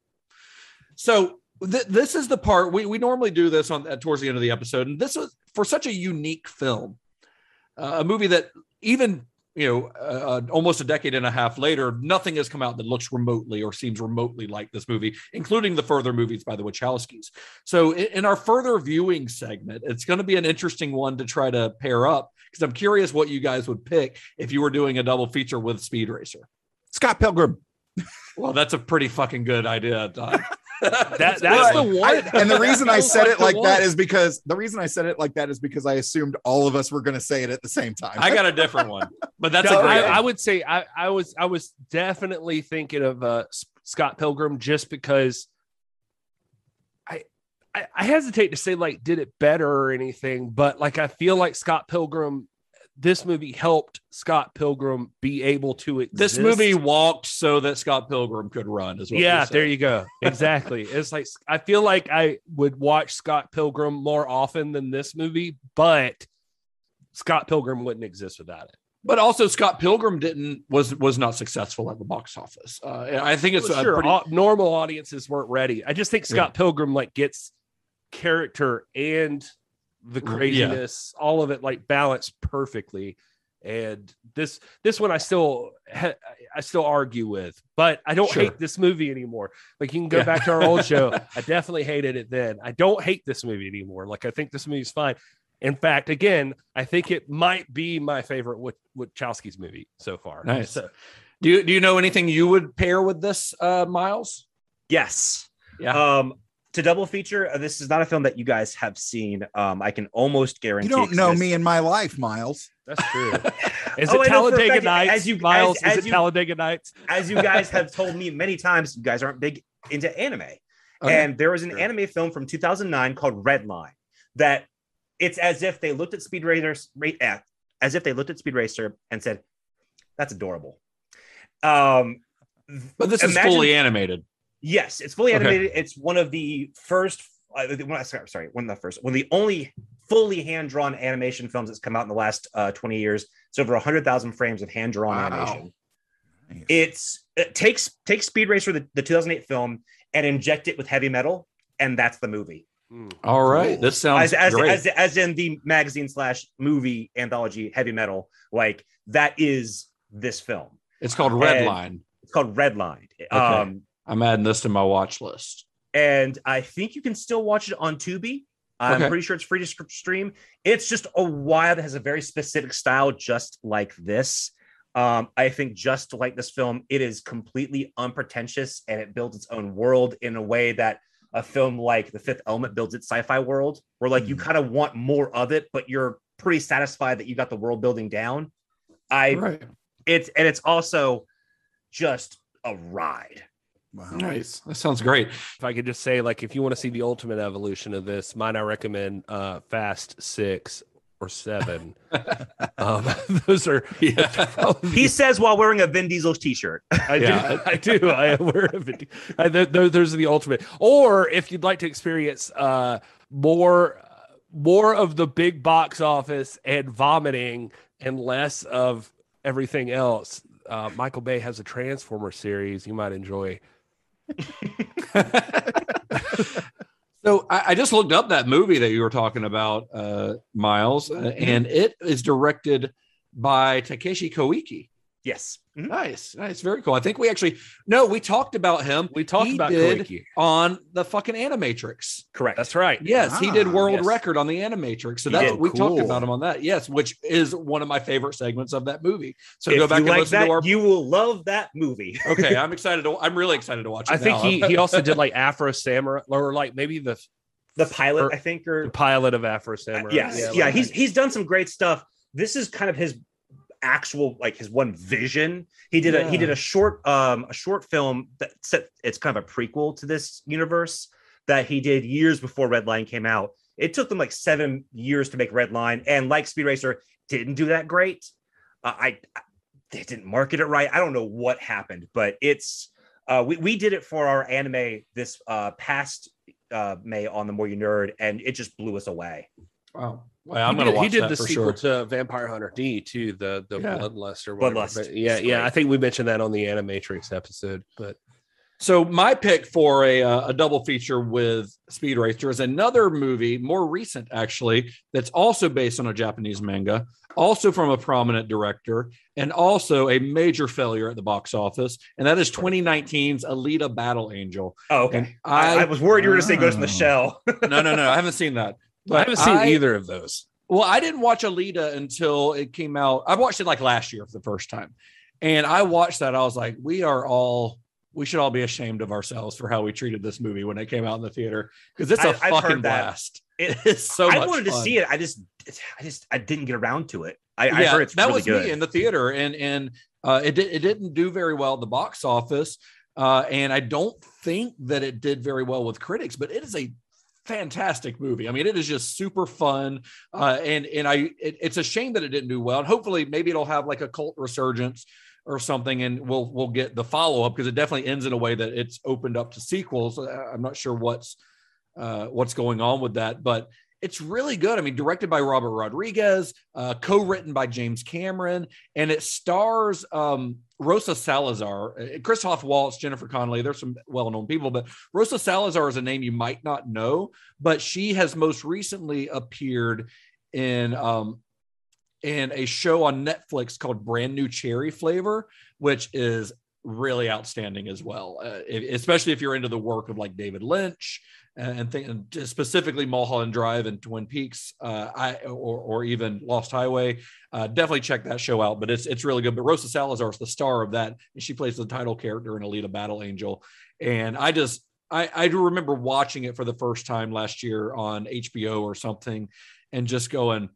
So this is the part we normally do this on towards the end of the episode, and this was for such a unique film, a movie that even almost a decade and a half later, nothing has come out that looks remotely or seems remotely like this movie, including the further movies by the Wachowskis. So in our further viewing segment, it's going to be an interesting one to try to pair up, because I'm curious what you guys would pick if you were doing a double feature with Speed Racer. Scott Pilgrim. Well, that's a pretty fucking good idea, Todd. That's the one. And the reason I said it like that is because I assumed all of us were going to say it at the same time. I got a different one, but that's a great one. I would say I was definitely thinking of Scott Pilgrim, just because I hesitate to say did it better or anything, but I feel like Scott Pilgrim, this movie helped Scott Pilgrim be able to exist. This movie walked so that Scott Pilgrim could run. Is what there you go. Exactly. It's like, I feel like I would watch Scott Pilgrim more often than this movie, but Scott Pilgrim wouldn't exist without it. But also, Scott Pilgrim was not successful at the box office. I think it's normal audiences weren't ready. I just think Scott Pilgrim gets character and the craziness, all of it balanced perfectly. And this one I still argue with, but I don't hate this movie anymore. You can go back to our old show. I definitely hated it then. I don't hate this movie anymore. I think this movie's fine. In fact, again, I think it might be my favorite Wachowskis movie so far. Nice. So, do you know anything you would pair with this, Miles? Yes. Yeah. To double feature, this is not a film that you guys have seen. I can almost guarantee. You don't know me in my life, Miles. That's true. Is it Talladega Nights? Miles, is it Talladega Nights? As you guys have told me many times, you guys aren't big into anime. And there was an anime film from 2009 called Redline that it's as if they looked at Speed Racer and said, That's adorable. But this is fully animated. Yes, it's fully animated. It's one of the first. One of the only fully hand-drawn animation films that's come out in the last 20 years. It's over 100,000 frames of hand-drawn animation. Nice. It takes Speed Racer, the 2008 film, and inject it with heavy metal, and that's the movie. All right, cool. This sounds great. As in the magazine / movie anthology Heavy Metal, like that is this film. It's called Redline. It's called Redline. Okay. I'm adding this to my watch list. And I think you can still watch it on Tubi. I'm pretty sure it's free to stream. It's just a wild, it has a very specific style, just like this. I think just like this film, it is completely unpretentious and it builds its own world in a way that a film like The Fifth Element builds its sci-fi world, where like you kind of want more of it, but you're pretty satisfied that you got the world building down. It's also just a ride. Wow. Nice. That sounds great. If I could just say, like, if you want to see the ultimate evolution of this, I recommend Fast 6 or 7. Those are he says while wearing a Vin Diesel t-shirt. I do. I wear a Vin those are the ultimate. Or if you'd like to experience more of the big box office and vomiting and less of everything else, Michael Bay has a Transformer series you might enjoy. So I just looked up that movie that you were talking about, Miles, and it is directed by Takeshi Koike. Yes. Nice. Very cool. I think we talked about him. We talked about Koike on the fucking Animatrix. Correct. That's right. Yes, he did world record on the Animatrix. So we talked about him on that. Yes, which is one of my favorite segments of that movie. So go back and listen to you will love that movie. Okay, I'm really excited to watch it. I think he also did like Afro Samurai, or like maybe the pilot, I think, or the pilot of Afro Samurai. He's done some great stuff. This is kind of his actual, like, his one vision. He did a short film that it's kind of a prequel to this universe that he did years before Redline came out. It took them like 7 years to make Redline, and like Speed Racer, didn't do that great. They didn't market it right. I don't know what happened, but it's we did it for our anime this past May on The More You Nerd, and it just blew us away. Wow. Well, I'm going to watch that. He did the for sequel sure. to Vampire Hunter D too, the Bloodlust or whatever. Bloodlust. But I think we mentioned that on the Animatrix episode. But so my pick for a double feature with Speed Racer is another movie, more recent actually, that's also based on a Japanese manga, also from a prominent director, and also a major failure at the box office, and that is 2019's Alita Battle Angel. Oh, okay. I was worried you were going to say Ghost in the Shell. No, I haven't seen that. But I haven't seen either of those. Well, I didn't watch Alita until it came out. I watched it like last year for the first time. And I watched that. I was like, we should all be ashamed of ourselves for how we treated this movie when it came out in the theater. Because it's a fucking blast. It is so much fun. I wanted to see it. I didn't get around to it. I heard it's really good. Me in the theater. And it didn't do very well at the box office. And I don't think that it did very well with critics, but it is a fantastic movie. I mean, it is just super fun, it's a shame that it didn't do well. And hopefully, maybe it'll have like a cult resurgence or something, and we'll get the follow up, because it definitely ends in a way that it's opened up to sequels. I'm not sure what's going on with that, but it's really good. I mean, directed by Robert Rodriguez, co-written by James Cameron, and it stars Rosa Salazar, Christoph Waltz, Jennifer Connelly. There's some well-known people, but Rosa Salazar is a name you might not know, but she has most recently appeared in a show on Netflix called Brand New Cherry Flavor, which is really outstanding as well, especially if you're into the work of like David Lynch and specifically Mulholland Drive and Twin Peaks, or even Lost Highway. Definitely check that show out, but it's really good. But Rosa Salazar is the star of that, and she plays the title character in Alita Battle Angel. And I do remember watching it for the first time last year on HBO or something, and just going,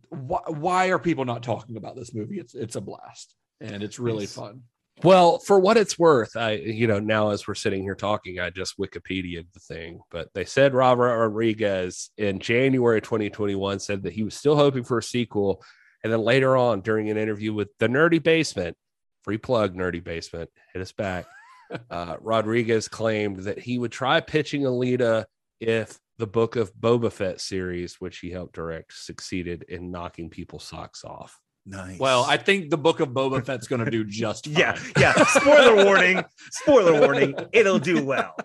why are people not talking about this movie? It's a blast, and it's really fun. Well, for what it's worth, now as we're sitting here talking, I just Wikipedia'd the thing, but they said Robert Rodriguez in January 2021 said that he was still hoping for a sequel And then later on, during an interview with the Nerdy Basement, free plug, Nerdy Basement, hit us back. Rodriguez claimed that he would try pitching Alita if the Book of Boba Fett series, which he helped direct, succeeded in knocking people's socks off. Nice. Well, I think the Book of Boba Fett's going to do just fine. Yeah. Spoiler warning. Spoiler warning. It'll do well.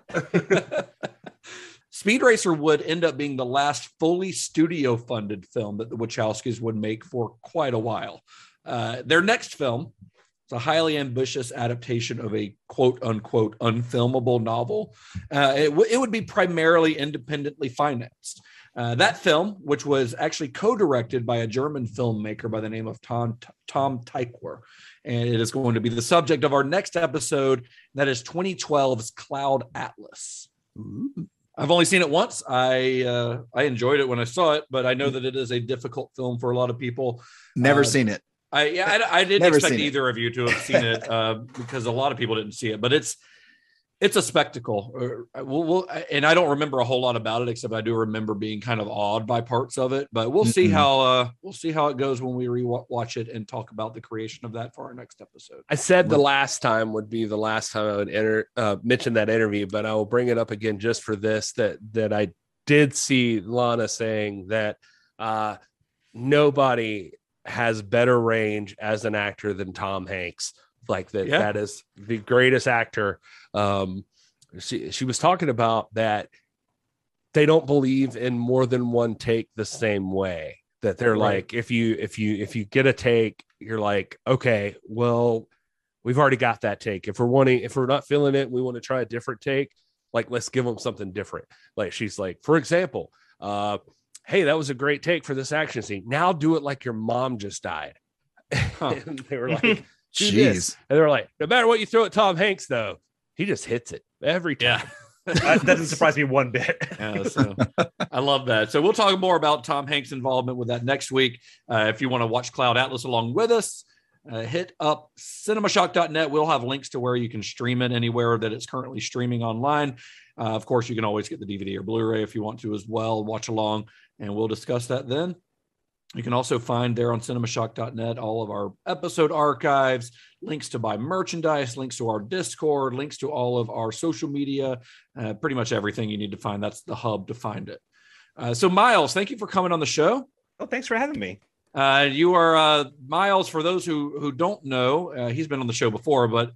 Speed Racer would end up being the last fully studio-funded film that the Wachowskis would make for quite a while. Their next film is a highly ambitious adaptation of a quote-unquote unfilmable novel. It would be primarily independently financed. That film, which was actually co-directed by a German filmmaker by the name of Tom Tykwer, and it is going to be the subject of our next episode. That is 2012's Cloud Atlas. Ooh. I've only seen it once. I enjoyed it when I saw it, but I know that it is a difficult film for a lot of people. Never seen it. I didn't expect either of you to have seen it because a lot of people didn't see it, but it's a spectacle. And I don't remember a whole lot about it, except I do remember being kind of awed by parts of it. But we'll see how it goes when we rewatch it and talk about the creation of that for our next episode. I said the last time would be the last time I would mention that interview, but I will bring it up again just for this. That I did see Lana saying that nobody has better range as an actor than Tom Hanks. Like that, that is the greatest actor. She was talking about that they don't believe in more than one take the same way. That they're like, if you get a take, you're like, okay, well, we've already got that take. If we're not feeling it, we want to try a different take. Like, let's give them something different. Like she's like, for example, hey, that was a great take for this action scene. Now do it like your mom just died. And they were like. Jeez. And they're like, no matter what you throw at Tom Hanks, though, he just hits it every time. That doesn't surprise me one bit. So I love that. So we'll talk more about Tom Hanks' involvement with that next week. If you want to watch Cloud Atlas along with us, hit up cinemashock.net. We'll have links to where you can stream it anywhere that it's currently streaming online. Of course, you can always get the DVD or Blu-ray if you want to as well. Watch along, and we'll discuss that then. You can also find there on cinemashock.net all of our episode archives, links to buy merchandise, links to our Discord, links to all of our social media, pretty much everything you need to find. That's the hub to find it. So Miles, thank you for coming on the show. Oh, thanks for having me. You are Miles, for those who don't know, he's been on the show before, but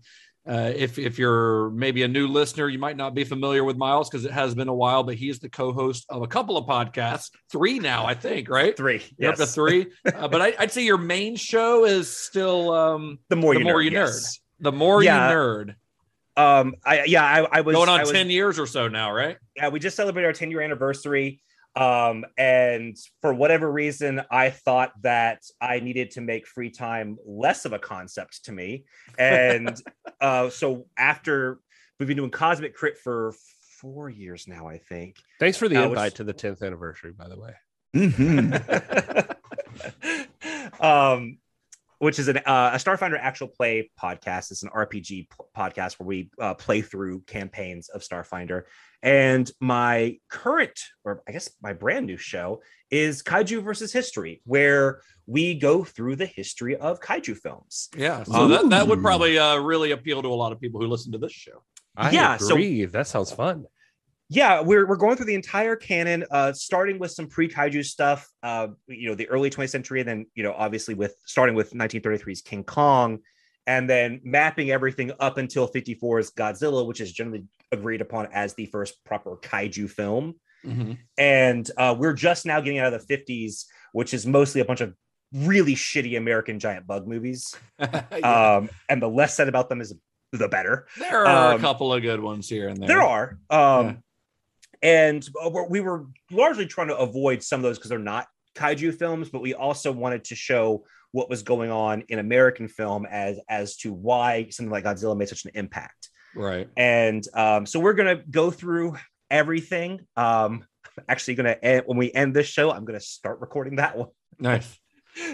if you're maybe a new listener, you might not be familiar with Miles because it has been a while, but he's the co-host of a couple of podcasts, 3 now, I think, right? 3. You're up to 3. But I'd say your main show is still The More You Nerd. Yes. The More You Nerd. I was going on 10 years or so now, right? Yeah, we just celebrated our 10-year anniversary. And for whatever reason, I thought that I needed to make free time less of a concept to me. And so after we've been doing Cosmic Crit for 4 years now, I think. Thanks for the invite to the 10th anniversary, by the way. Which is a Starfinder actual play podcast. It's an RPG podcast where we play through campaigns of Starfinder. And my current, or I guess my brand new show, is Kaiju versus History, where we go through the history of kaiju films. Yeah, so that would probably really appeal to a lot of people who listen to this show. I agree. So that sounds fun. Yeah, we're going through the entire canon, starting with some pre-kaiju stuff, the early 20th century, and then, obviously starting with 1933's King Kong, and then mapping everything up until 54's Godzilla, which is generally agreed upon as the first proper kaiju film. Mm-hmm. And we're just now getting out of the 50s, which is mostly a bunch of really shitty American giant bug movies. And the less said about them is the better. There are a couple of good ones here and there. There are. And we were largely trying to avoid some of those because they're not kaiju films, but we also wanted to show what was going on in American film as to why something like Godzilla made such an impact. Right. And so we're going to go through everything. Actually going to end when we end this show. I'm going to start recording that one. Nice.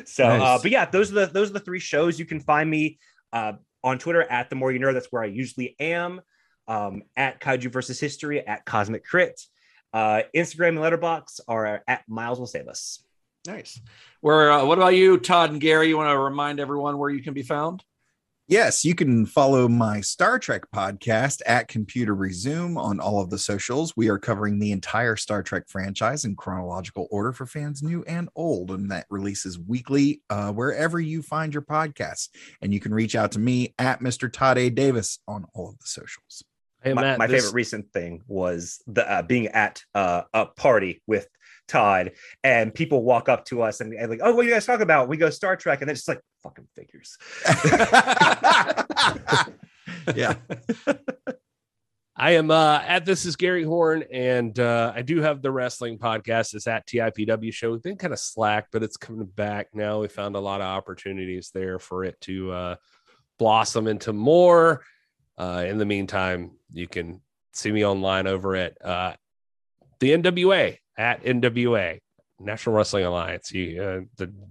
So, but yeah, those are the 3 shows. You can find me on Twitter at The More You Nerd. That's where I usually am. At Kaiju versus History, at Cosmic Crit. Instagram and Letterboxd are at Miles Will Save Us. Nice. What about you, Todd and Gary? You want to remind everyone where you can be found? Yes, you can follow my Star Trek podcast at Computer Resume on all of the socials. We are covering the entire Star Trek franchise in chronological order for fans new and old, and that releases weekly wherever you find your podcasts. And you can reach out to me at Mr. Todd A. Davis on all of the socials. Hey, my Matt, favorite recent thing was the being at a party with Todd, and people walk up to us and like, oh, what are you guys talking about? We go Star Trek, and they're just like, fucking figures. Yeah. I am at This Is Gary Horn, and I do have the wrestling podcast. It's at TIPW Show. We've been kind of slack, but it's coming back now. We found a lot of opportunities there for it to blossom into more. In the meantime, you can see me online over at the NWA, at NWA, National Wrestling Alliance. The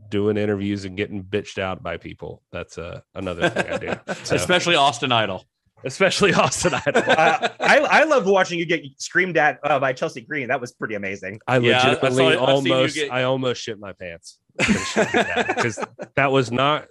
doing interviews and getting bitched out by people. That's another thing I do. So, Especially Austin Idol. I loved watching you get screamed at by Chelsea Green. That was pretty amazing. I legitimately almost shit my pants because that was not,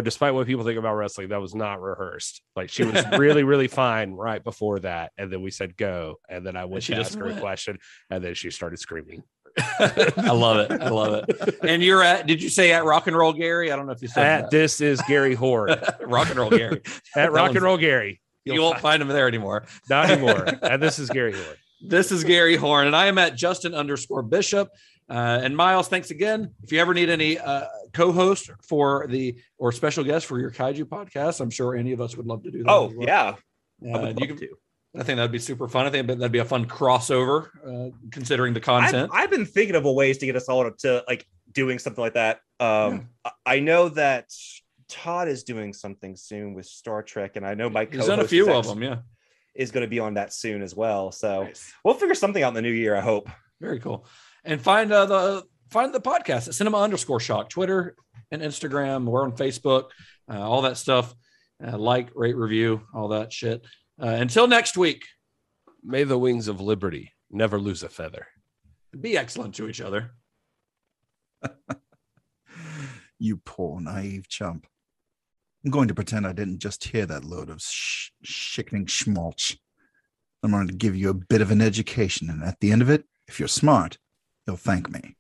despite what people think about wrestling, that was not rehearsed. Like, she was really, really fine right before that, and then we said go, and then I went to ask her a question, and then she started screaming. I love it. And you're did you say at Rock and Roll Gary? I don't know if you said at that. This Is Gary Horn. Rock and Roll Gary. At Rock and Roll Gary. You won't find him there anymore. Not anymore. And This Is Gary Horn. This is Gary Horn, and I am at Justin_Bishop. And Miles, thanks again. If you ever need any co-host or special guest for your kaiju podcast, I'm sure any of us would love to do that. Oh, yeah. I think that'd be super fun. I think that'd be a fun crossover, considering the content. I've been thinking of ways to get us all to like doing something like that. I know that Todd is doing something soon with Star Trek, and I know my he's done a few of them. Yeah, is going to be on that soon as well. So we'll figure something out in the new year, I hope. Very cool. And find the podcast at Cinema_Shock, Twitter and Instagram. We're on Facebook, all that stuff. Like, rate, review, all that shit. Until next week, may the wings of liberty never lose a feather. Be excellent to each other. You poor naive chump. I'm going to pretend I didn't just hear that load of sickening schmaltz. I'm going to give you a bit of an education, and at the end of it, if you're smart, you'll thank me,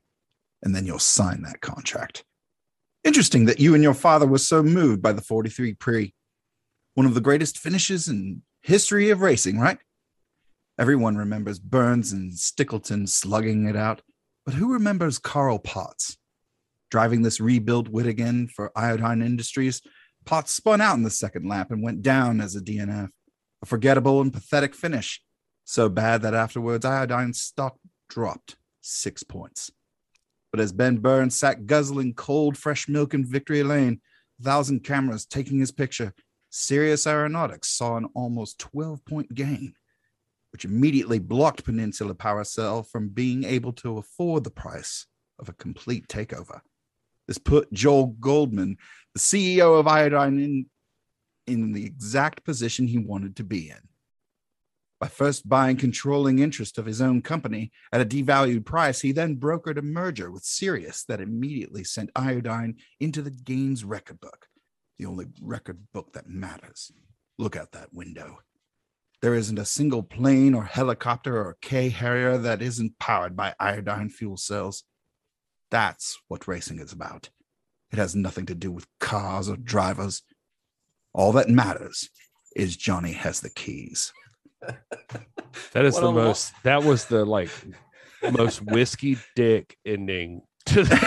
and then you'll sign that contract. Interesting that you and your father were so moved by the 43 Prix. One of the greatest finishes in history of racing, right? Everyone remembers Burns and Stickleton slugging it out, but who remembers Carl Potts? Driving this rebuilt Whittigan for Iodine Industries, Potts spun out in the second lap and went down as a DNF. A forgettable and pathetic finish. So bad that afterwards Iodine's stock dropped 6 points. But as Ben Burns sat guzzling cold, fresh milk in Victory Lane, 1,000 cameras taking his picture, Sirius Aeronautics saw an almost 12-point gain, which immediately blocked Peninsula Power Cell from being able to afford the price of a complete takeover. This put Joel Goldman, the CEO of Iodine, in the exact position he wanted to be in. By first buying controlling interest of his own company at a devalued price, he then brokered a merger with Sirius that immediately sent Iodine into the gains record book, the only record book that matters. Look out that window. There isn't a single plane or helicopter or K-Harrier that isn't powered by iodine fuel cells. That's what racing is about. It has nothing to do with cars or drivers. All that matters is Johnny has the keys. That is that was the most whiskey dick ending to this.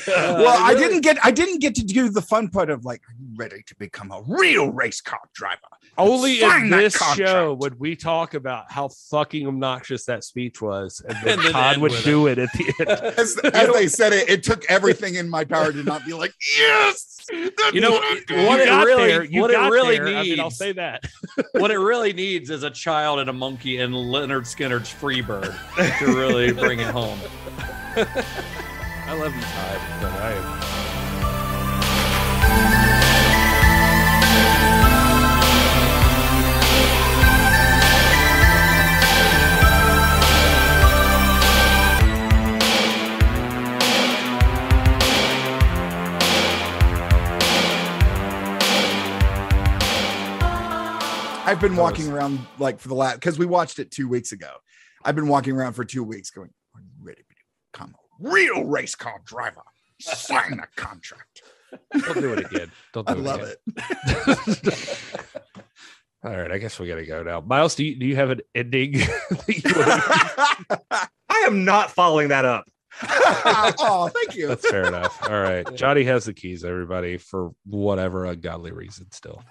Well, I didn't get to do the fun part of are you ready to become a real race car driver? Only in this show would we talk about how fucking obnoxious that speech was, and then Todd would do it at the end. As they said it, it took everything in my power to not be like, yes. You know what it really needs. I mean, I'll say that. What it really needs is a child and a monkey and Leonard Skinner's Freebird to really bring it home. I love you, Todd, but I am. I've been walking around like for the last, because we watched it 2 weeks ago. I've been walking around for 2 weeks going, are you ready to become a real race car driver? Sign a contract. Don't do it again. I love it. All right, I guess we got to go now. Miles, do you have an ending? I am not following that up. Oh, thank you. That's fair enough. All right. Johnny has the keys, everybody, for whatever ungodly reason still.